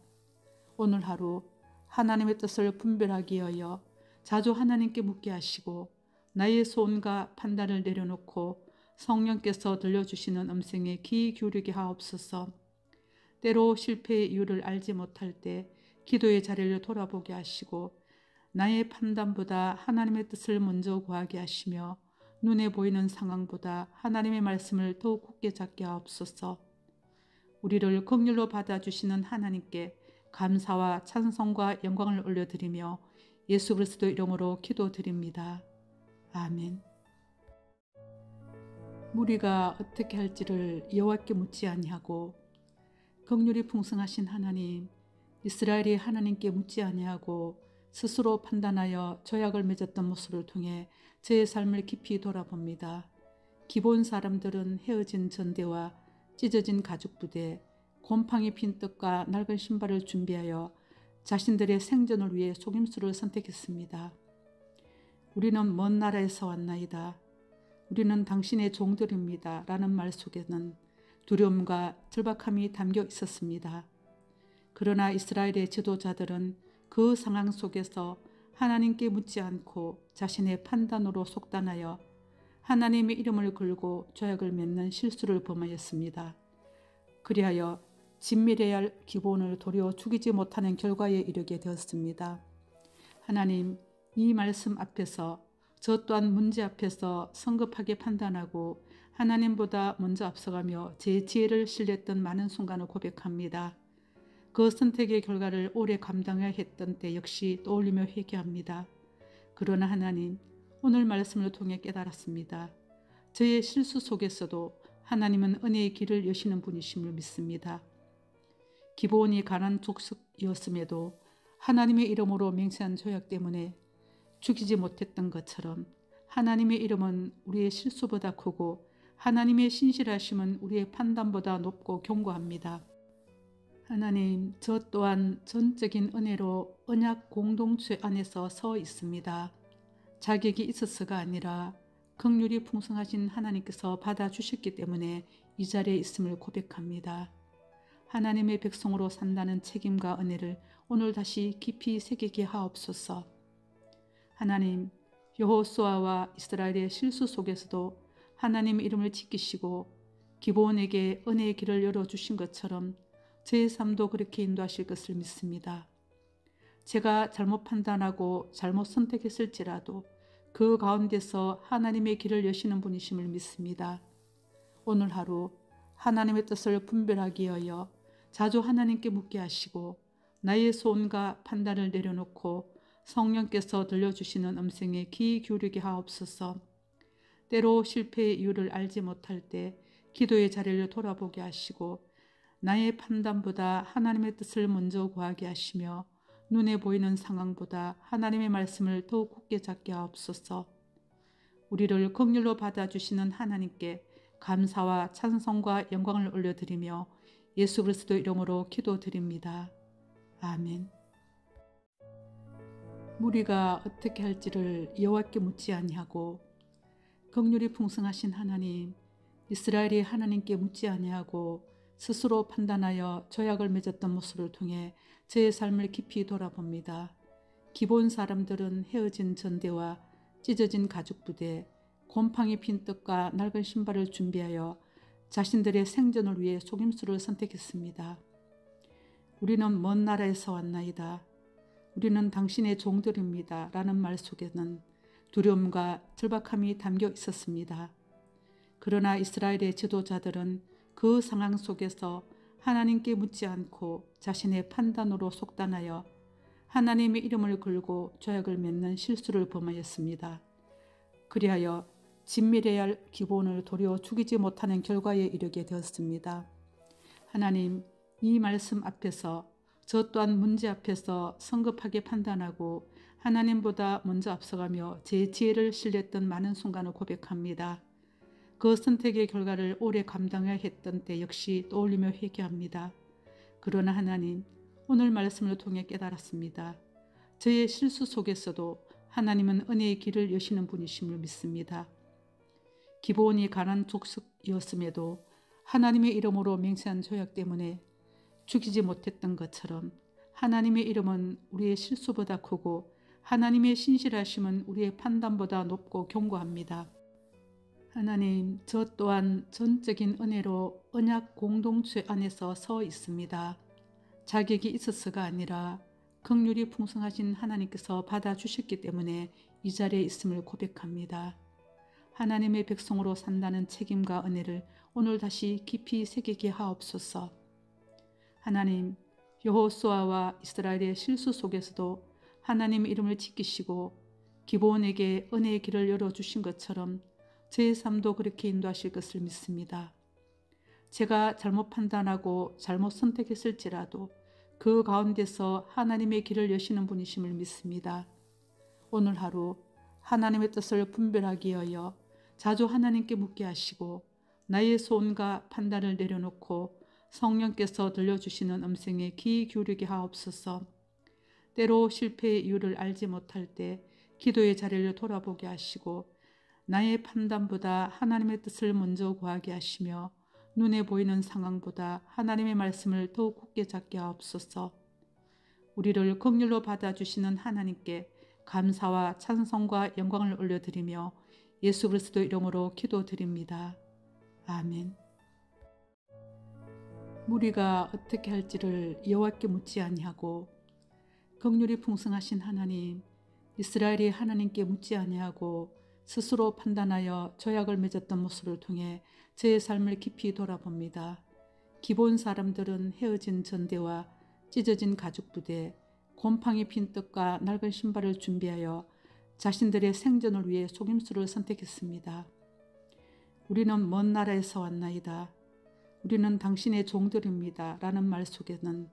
오늘 하루 하나님의 뜻을 분별하기 위하여 자주 하나님께 묻게 하시고 나의 소원과 판단을 내려놓고 성령께서 들려주시는 음성에 귀 기울이게 하옵소서. 때로 실패의 이유를 알지 못할 때 기도의 자리를 돌아보게 하시고 나의 판단보다 하나님의 뜻을 먼저 구하게 하시며 눈에 보이는 상황보다 하나님의 말씀을 더욱 굳게 잡게 하옵소서. 우리를 긍휼로 받아주시는 하나님께 감사와 찬송과 영광을 올려드리며 예수 그리스도 이름으로 기도드립니다. 아멘. 무리가 어떻게 할지를 여호와께 묻지 아니하고 긍휼이 풍성하신 하나님, 이스라엘이 하나님께 묻지 아니하고 스스로 판단하여 조약을 맺었던 모습을 통해 제 삶을 깊이 돌아봅니다. 기본 사람들은 헤어진 전대와 찢어진 가죽 부대, 곰팡이 핀 떡과 낡은 신발을 준비하여 자신들의 생존을 위해 속임수를 선택했습니다. 우리는 먼 나라에서 왔나이다. 우리는 당신의 종들입니다. 라는 말 속에는 두려움과 절박함이 담겨 있었습니다. 그러나 이스라엘의 지도자들은 그 상황 속에서 하나님께 묻지 않고 자신의 판단으로 속단하여 하나님의 이름을 걸고 조약을 맺는 실수를 범하였습니다. 그리하여 진밀해야 할 기본을 도려 죽이지 못하는 결과에 이르게 되었습니다. 하나님, 이 말씀 앞에서 저 또한 문제 앞에서 성급하게 판단하고 하나님보다 먼저 앞서가며 제 지혜를 신뢰했던 많은 순간을 고백합니다. 그 선택의 결과를 오래 감당해야 했던 때 역시 떠올리며 회개합니다. 그러나 하나님, 오늘 말씀을 통해 깨달았습니다. 저의 실수 속에서도 하나님은 은혜의 길을 여시는 분이심을 믿습니다. 기본이 가난 족속이었음에도 하나님의 이름으로 맹세한 조약 때문에 죽이지 못했던 것처럼 하나님의 이름은 우리의 실수보다 크고 하나님의 신실하심은 우리의 판단보다 높고 견고합니다. 하나님, 저 또한 전적인 은혜로 언약 공동체 안에서 서 있습니다. 자격이 있어서가 아니라 긍휼이 풍성하신 하나님께서 받아주셨기 때문에 이 자리에 있음을 고백합니다. 하나님의 백성으로 산다는 책임과 은혜를 오늘 다시 깊이 새기게 하옵소서. 하나님, 여호수아와 이스라엘의 실수 속에서도 하나님의 이름을 지키시고 기브온에게 은혜의 길을 열어주신 것처럼 제 삶도 그렇게 인도하실 것을 믿습니다. 제가 잘못 판단하고 잘못 선택했을지라도 그 가운데서 하나님의 길을 여시는 분이심을 믿습니다. 오늘 하루 하나님의 뜻을 분별하기 위하여 자주 하나님께 묻게 하시고 나의 소원과 판단을 내려놓고 성령께서 들려주시는 음성에 귀 기울이게 하옵소서. 때로 실패의 이유를 알지 못할 때 기도의 자리를 돌아보게 하시고 나의 판단보다 하나님의 뜻을 먼저 구하게 하시며 눈에 보이는 상황보다 하나님의 말씀을 더욱 굳게 잡게 하옵소서. 우리를 긍휼로 받아주시는 하나님께 감사와 찬송과 영광을 올려드리며 예수 그리스도 이름으로 기도드립니다. 아멘. 무리가 어떻게 할지를 여호와께 묻지 아니하고 긍휼이 풍성하신 하나님, 이스라엘이 하나님께 묻지 아니하고 스스로 판단하여 조약을 맺었던 모습을 통해 제 삶을 깊이 돌아봅니다. 기본 사람들은 헤어진 전대와 찢어진 가죽 부대, 곰팡이 핀 떡과 낡은 신발을 준비하여 자신들의 생존을 위해 속임수를 선택했습니다. 우리는 먼 나라에서 왔나이다. 우리는 당신의 종들입니다. 라는 말 속에는 두려움과 절박함이 담겨 있었습니다. 그러나 이스라엘의 지도자들은 그 상황 속에서 하나님께 묻지 않고 자신의 판단으로 속단하여 하나님의 이름을 걸고 조약을 맺는 실수를 범하였습니다. 그리하여 진밀해야 할 기본을 도려 죽이지 못하는 결과에 이르게 되었습니다. 하나님, 이 말씀 앞에서 저 또한 문제 앞에서 성급하게 판단하고 하나님보다 먼저 앞서가며 제 지혜를 실렸던 많은 순간을 고백합니다. 그 선택의 결과를 오래 감당해야 했던 때 역시 떠올리며 회개합니다. 그러나 하나님, 오늘 말씀을 통해 깨달았습니다. 저의 실수 속에서도 하나님은 은혜의 길을 여시는 분이심을 믿습니다. 기브온이 가나안 족속이었음에도 하나님의 이름으로 맹세한 조약 때문에 죽이지 못했던 것처럼 하나님의 이름은 우리의 실수보다 크고 하나님의 신실하심은 우리의 판단보다 높고 견고합니다. 하나님, 저 또한 전적인 은혜로 언약 공동체 안에서 서 있습니다. 자격이 있어서가 아니라 긍휼이 풍성하신 하나님께서 받아주셨기 때문에 이 자리에 있음을 고백합니다. 하나님의 백성으로 산다는 책임과 은혜를 오늘 다시 깊이 새기게 하옵소서. 하나님, 여호수아와 이스라엘의 실수 속에서도 하나님의 이름을 지키시고 기브온에게 은혜의 길을 열어주신 것처럼 제 삶도 그렇게 인도하실 것을 믿습니다. 제가 잘못 판단하고 잘못 선택했을지라도 그 가운데서 하나님의 길을 여시는 분이심을 믿습니다. 오늘 하루 하나님의 뜻을 분별하기 위하여 자주 하나님께 묻게 하시고 나의 소원과 판단을 내려놓고 성령께서 들려주시는 음성에 귀 기울이게 하옵소서. 때로 실패의 이유를 알지 못할 때 기도의 자리를 돌아보게 하시고 나의 판단보다 하나님의 뜻을 먼저 구하게 하시며 눈에 보이는 상황보다 하나님의 말씀을 더욱 굳게 잡게 하옵소서. 우리를 긍휼로 받아주시는 하나님께 감사와 찬송과 영광을 올려드리며 예수 그리스도 이름으로 기도드립니다. 아멘. 무리가 어떻게 할지를 여호와께 묻지 아니하고 긍휼이 풍성하신 하나님, 이스라엘이 하나님께 묻지 아니하고 스스로 판단하여 조약을 맺었던 모습을 통해 제 삶을 깊이 돌아봅니다. 기본 사람들은 헤어진 전대와 찢어진 가죽 부대, 곰팡이 핀 떡과 낡은 신발을 준비하여 자신들의 생존을 위해 속임수를 선택했습니다. 우리는 먼 나라에서 왔나이다. 우리는 당신의 종들입니다. 라는 말 속에는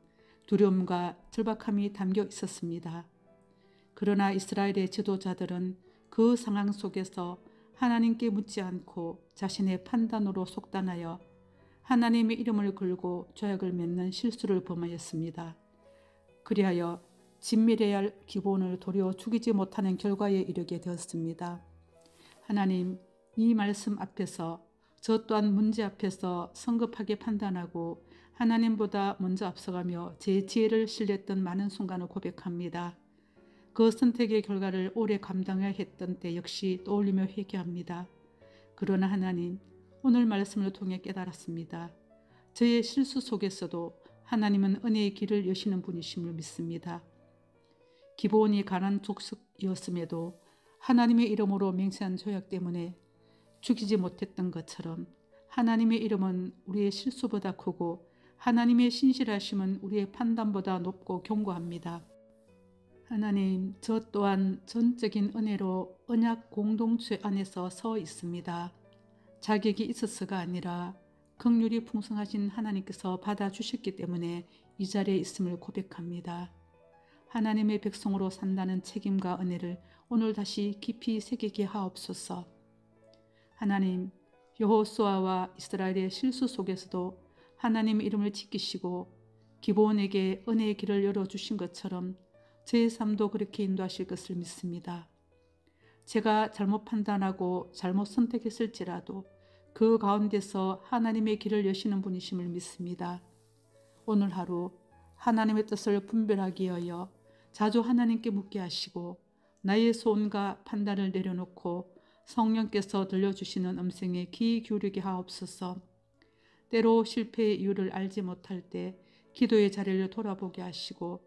두려움과 절박함이 담겨 있었습니다. 그러나 이스라엘의 지도자들은 그 상황 속에서 하나님께 묻지 않고 자신의 판단으로 속단하여 하나님의 이름을 걸고 죄악을 맺는 실수를 범하였습니다. 그리하여 진밀해야 할 기본을 도려 죽이지 못하는 결과에 이르게 되었습니다. 하나님, 이 말씀 앞에서 저 또한 문제 앞에서 성급하게 판단하고 하나님보다 먼저 앞서가며 제 지혜를 신뢰했던 많은 순간을 고백합니다. 그 선택의 결과를 오래 감당해야 했던 때 역시 떠올리며 회개합니다. 그러나 하나님, 오늘 말씀을 통해 깨달았습니다. 저의 실수 속에서도 하나님은 은혜의 길을 여시는 분이심을 믿습니다. 기브온이 가난 족속이었음에도 하나님의 이름으로 맹세한 조약 때문에 죽이지 못했던 것처럼 하나님의 이름은 우리의 실수보다 크고 하나님의 신실하심은 우리의 판단보다 높고 견고합니다. 하나님, 저 또한 전적인 은혜로 언약 공동체 안에서 서 있습니다. 자격이 있어서가 아니라 긍휼이 풍성하신 하나님께서 받아주셨기 때문에 이 자리에 있음을 고백합니다. 하나님의 백성으로 산다는 책임과 은혜를 오늘 다시 깊이 새기게 하옵소서. 하나님, 여호수아와 이스라엘의 실수 속에서도 하나님의 이름을 지키시고 기브온에게 은혜의 길을 열어주신 것처럼 제 삶도 그렇게 인도하실 것을 믿습니다. 제가 잘못 판단하고 잘못 선택했을지라도 그 가운데서 하나님의 길을 여시는 분이심을 믿습니다. 오늘 하루 하나님의 뜻을 분별하기 위하여 자주 하나님께 묻게 하시고 나의 소원과 판단을 내려놓고 성령께서 들려주시는 음성에 귀 기울이게 하옵소서. 때로 실패의 이유를 알지 못할 때 기도의 자리를 돌아보게 하시고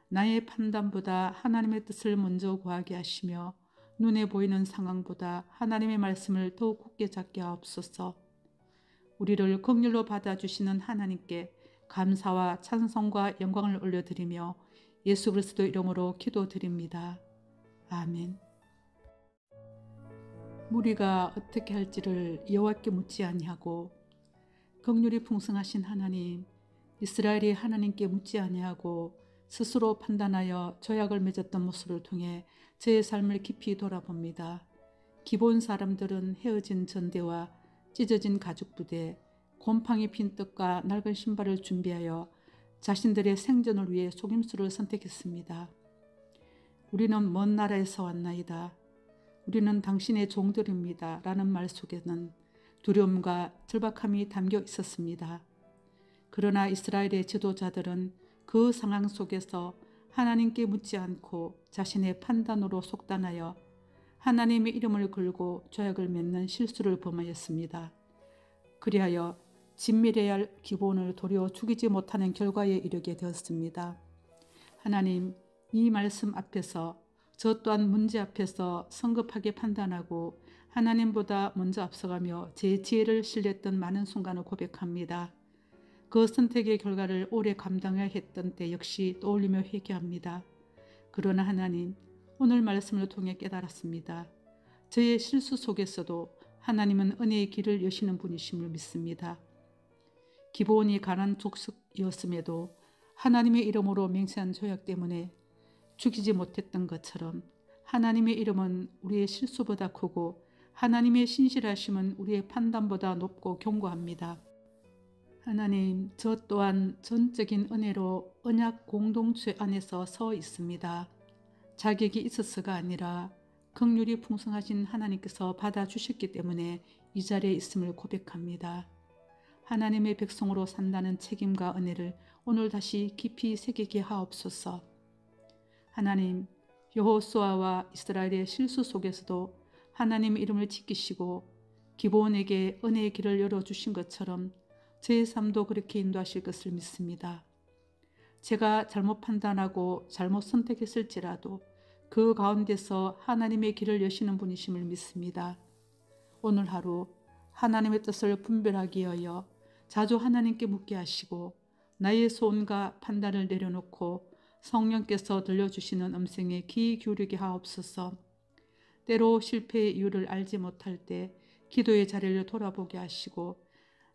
나의 판단보다 하나님의 뜻을 먼저 구하게 하시며 눈에 보이는 상황보다 하나님의 말씀을 더욱 굳게 잡게 하옵소서. 우리를 긍휼로 받아주시는 하나님께 감사와 찬송과 영광을 올려드리며 예수 그리스도 이름으로 기도드립니다. 아멘. 무리가 어떻게 할지를 여호와께 묻지 아니하고 긍휼이 풍성하신 하나님, 이스라엘이 하나님께 묻지 아니하고 스스로 판단하여 죄악을 맺었던 모습을 통해 제 삶을 깊이 돌아봅니다. 기본 사람들은 헤어진 전대와 찢어진 가죽 부대, 곰팡이 핀 떡과 낡은 신발을 준비하여 자신들의 생존을 위해 속임수를 선택했습니다. 우리는 먼 나라에서 왔나이다. 우리는 당신의 종들입니다. 라는 말 속에는 두려움과 절박함이 담겨 있었습니다. 그러나 이스라엘의 지도자들은 그 상황 속에서 하나님께 묻지 않고 자신의 판단으로 속단하여 하나님의 이름을 걸고 죄악을 맺는 실수를 범하였습니다. 그리하여 진밀해야 할 기본을 도려 죽이지 못하는 결과에 이르게 되었습니다. 하나님, 이 말씀 앞에서 저 또한 문제 앞에서 성급하게 판단하고 하나님보다 먼저 앞서가며 제 지혜를 신뢰했던 많은 순간을 고백합니다. 그 선택의 결과를 오래 감당해야 했던 때 역시 떠올리며 회개합니다. 그러나 하나님, 오늘 말씀을 통해 깨달았습니다. 저의 실수 속에서도 하나님은 은혜의 길을 여시는 분이심을 믿습니다. 기브온이 가난 족속이었음에도 하나님의 이름으로 맹세한 조약 때문에 죽이지 못했던 것처럼 하나님의 이름은 우리의 실수보다 크고 하나님의 신실하심은 우리의 판단보다 높고 견고합니다. 하나님, 저 또한 전적인 은혜로 언약 공동체 안에서 서 있습니다. 자격이 있어서가 아니라 긍휼이 풍성하신 하나님께서 받아주셨기 때문에 이 자리에 있음을 고백합니다. 하나님의 백성으로 산다는 책임과 은혜를 오늘 다시 깊이 새기게 하옵소서. 하나님, 여호수아와 이스라엘의 실수 속에서도 하나님의 이름을 지키시고 기브온에게 은혜의 길을 열어주신 것처럼 제 삶도 그렇게 인도하실 것을 믿습니다. 제가 잘못 판단하고 잘못 선택했을지라도 그 가운데서 하나님의 길을 여시는 분이심을 믿습니다. 오늘 하루 하나님의 뜻을 분별하기 위하여 자주 하나님께 묻게 하시고 나의 소원과 판단을 내려놓고 성령께서 들려주시는 음성에 귀 기울이게 하옵소서. 때로 실패의 이유를 알지 못할 때 기도의 자리를 돌아보게 하시고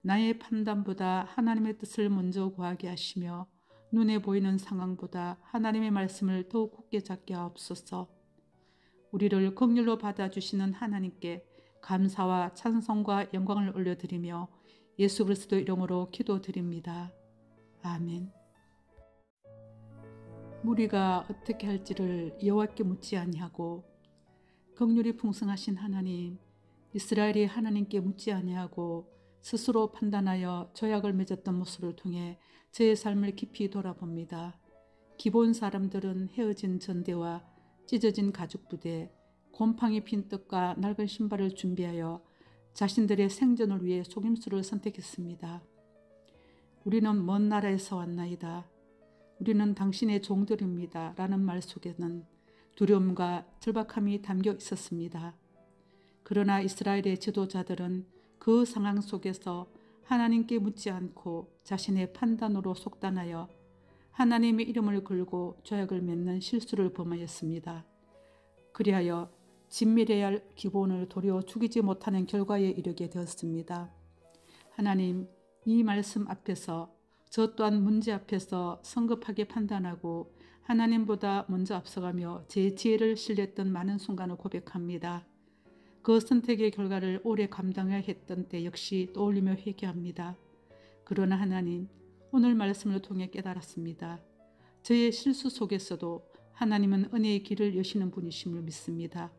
나의 판단보다 하나님의 뜻을 먼저 구하게 하시며 눈에 보이는 상황보다 하나님의 말씀을 더욱 굳게 잡게 하옵소서. 우리를 긍휼로 받아주시는 하나님께 감사와 찬송과 영광을 올려드리며 예수 그리스도 이름으로 기도드립니다. 아멘. 무리가 어떻게 할지를 여호와께 묻지 아니하고 긍휼이 풍성하신 하나님, 이스라엘이 하나님께 묻지 아니하고 스스로 판단하여 조약을 맺었던 모습을 통해 저의 삶을 깊이 돌아봅니다. 기본 사람들은 헤어진 전대와 찢어진 가죽 부대, 곰팡이 핀 떡과 낡은 신발을 준비하여 자신들의 생존을 위해 속임수를 선택했습니다. 우리는 먼 나라에서 왔나이다. 우리는 당신의 종들입니다. 라는 말 속에는 두려움과 절박함이 담겨 있었습니다. 그러나 이스라엘의 지도자들은 그 상황 속에서 하나님께 묻지 않고 자신의 판단으로 속단하여 하나님의 이름을 걸고 조약을 맺는 실수를 범하였습니다. 그리하여 진밀해야 할 기본을 도리어 죽이지 못하는 결과에 이르게 되었습니다. 하나님, 이 말씀 앞에서 저 또한 문제 앞에서 성급하게 판단하고 하나님보다 먼저 앞서가며 제 지혜를 신뢰했던 많은 순간을 고백합니다. 그 선택의 결과를 오래 감당해야 했던 때 역시 떠올리며 회개합니다. 그러나 하나님, 오늘 말씀을 통해 깨달았습니다. 저의 실수 속에서도 하나님은 은혜의 길을 여시는 분이심을 믿습니다.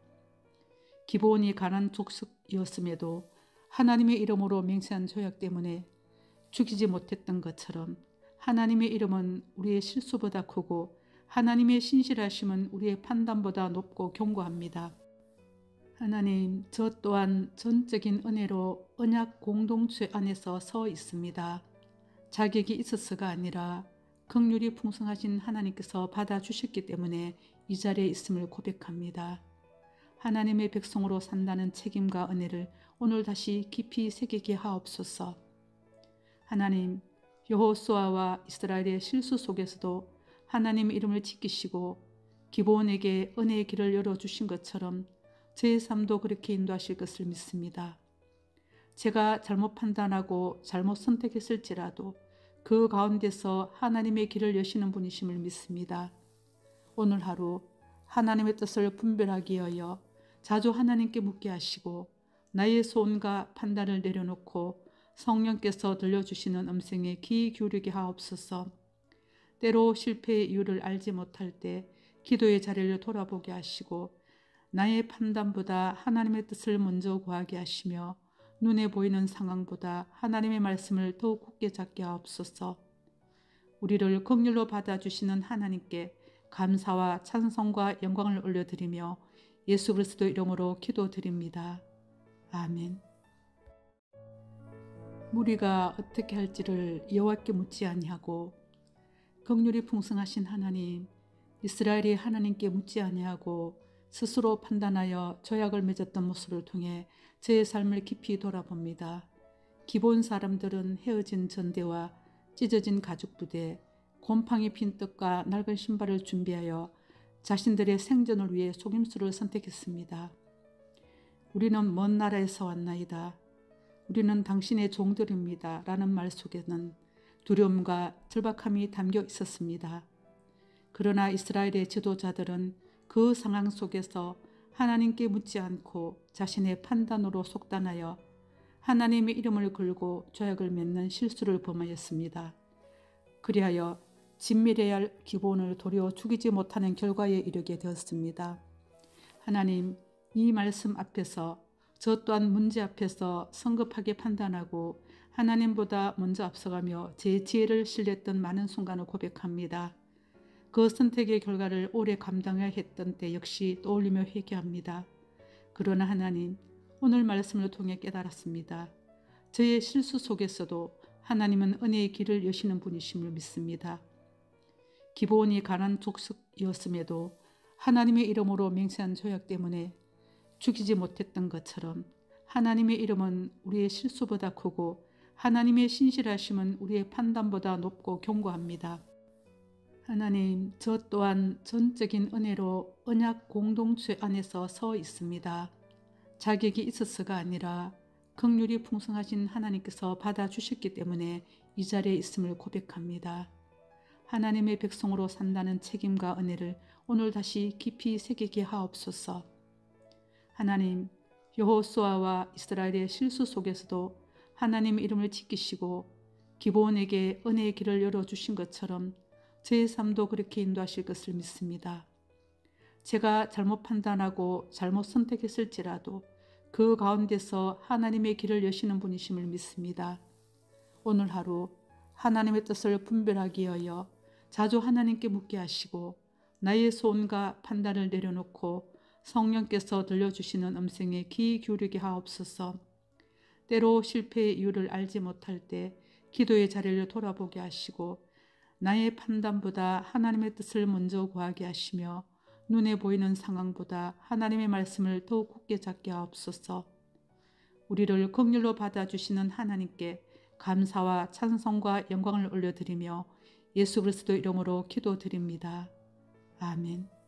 기본이 가난 족속이었음에도 하나님의 이름으로 맹세한 조약 때문에 죽이지 못했던 것처럼 하나님의 이름은 우리의 실수보다 크고 하나님의 신실하심은 우리의 판단보다 높고 견고합니다. 하나님, 저 또한 전적인 은혜로 언약 공동체 안에서 서 있습니다. 자격이 있어서가 아니라 긍휼이 풍성하신 하나님께서 받아주셨기 때문에 이 자리에 있음을 고백합니다. 하나님의 백성으로 산다는 책임과 은혜를 오늘 다시 깊이 새기게 하옵소서. 하나님, 여호수아와 이스라엘의 실수 속에서도 하나님의 이름을 지키시고 기브온에게 은혜의 길을 열어주신 것처럼 제 삶도 그렇게 인도하실 것을 믿습니다. 제가 잘못 판단하고 잘못 선택했을지라도 그 가운데서 하나님의 길을 여시는 분이심을 믿습니다. 오늘 하루 하나님의 뜻을 분별하기 위하여 자주 하나님께 묻게 하시고 나의 소원과 판단을 내려놓고 성령께서 들려주시는 음성에 귀 기울이게 하옵소서. 때로 실패의 이유를 알지 못할 때 기도의 자리를 돌아보게 하시고 나의 판단보다 하나님의 뜻을 먼저 구하게 하시며 눈에 보이는 상황보다 하나님의 말씀을 더욱 굳게 잡게 하옵소서. 우리를 긍휼로 받아주시는 하나님께 감사와 찬송과 영광을 올려드리며 예수 그리스도 이름으로 기도드립니다. 아멘. 무리가 어떻게 할지를 여호와께 묻지 아니하고 긍휼이 풍성하신 하나님, 이스라엘이 하나님께 묻지 아니하고 스스로 판단하여 조약을 맺었던 모습을 통해 저의 삶을 깊이 돌아봅니다. 기본 사람들은 헤어진 전대와 찢어진 가죽 부대, 곰팡이 핀 떡과 낡은 신발을 준비하여 자신들의 생존을 위해 속임수를 선택했습니다. 우리는 먼 나라에서 왔나이다. 우리는 당신의 종들입니다. 라는 말 속에는 두려움과 절박함이 담겨 있었습니다. 그러나 이스라엘의 지도자들은 그 상황 속에서 하나님께 묻지 않고 자신의 판단으로 속단하여 하나님의 이름을 걸고 조약을 맺는 실수를 범하였습니다. 그리하여 진밀해야 할 기본을 도리어 죽이지 못하는 결과에 이르게 되었습니다. 하나님, 이 말씀 앞에서 저 또한 문제 앞에서 성급하게 판단하고 하나님보다 먼저 앞서가며 제 지혜를 신뢰했던 많은 순간을 고백합니다. 그 선택의 결과를 오래 감당해야 했던 때 역시 떠올리며 회개합니다. 그러나 하나님, 오늘 말씀을 통해 깨달았습니다. 저의 실수 속에서도 하나님은 은혜의 길을 여시는 분이심을 믿습니다. 기브온이 가난 족속이었음에도 하나님의 이름으로 맹세한 조약 때문에 죽이지 못했던 것처럼 하나님의 이름은 우리의 실수보다 크고 하나님의 신실하심은 우리의 판단보다 높고 견고합니다. 하나님, 저 또한 전적인 은혜로 언약 공동체 안에서 서 있습니다. 자격이 있어서가 아니라 긍휼이 풍성하신 하나님께서 받아주셨기 때문에 이 자리에 있음을 고백합니다. 하나님의 백성으로 산다는 책임과 은혜를 오늘 다시 깊이 새기게 하옵소서. 하나님, 여호수아와 이스라엘의 실수 속에서도 하나님의 이름을 지키시고 기브온에게 은혜의 길을 열어주신 것처럼 제 삶도 그렇게 인도하실 것을 믿습니다. 제가 잘못 판단하고 잘못 선택했을지라도 그 가운데서 하나님의 길을 여시는 분이심을 믿습니다. 오늘 하루 하나님의 뜻을 분별하기 위하여 자주 하나님께 묻게 하시고 나의 소원과 판단을 내려놓고 성령께서 들려주시는 음성에 귀 기울이게 하옵소서. 때로 실패의 이유를 알지 못할 때 기도의 자리를 돌아보게 하시고 나의 판단보다 하나님의 뜻을 먼저 구하게 하시며 눈에 보이는 상황보다 하나님의 말씀을 더욱 굳게 잡게 하옵소서. 우리를 긍휼로 받아주시는 하나님께 감사와 찬송과 영광을 올려드리며 예수 그리스도 이름으로 기도드립니다. 아멘.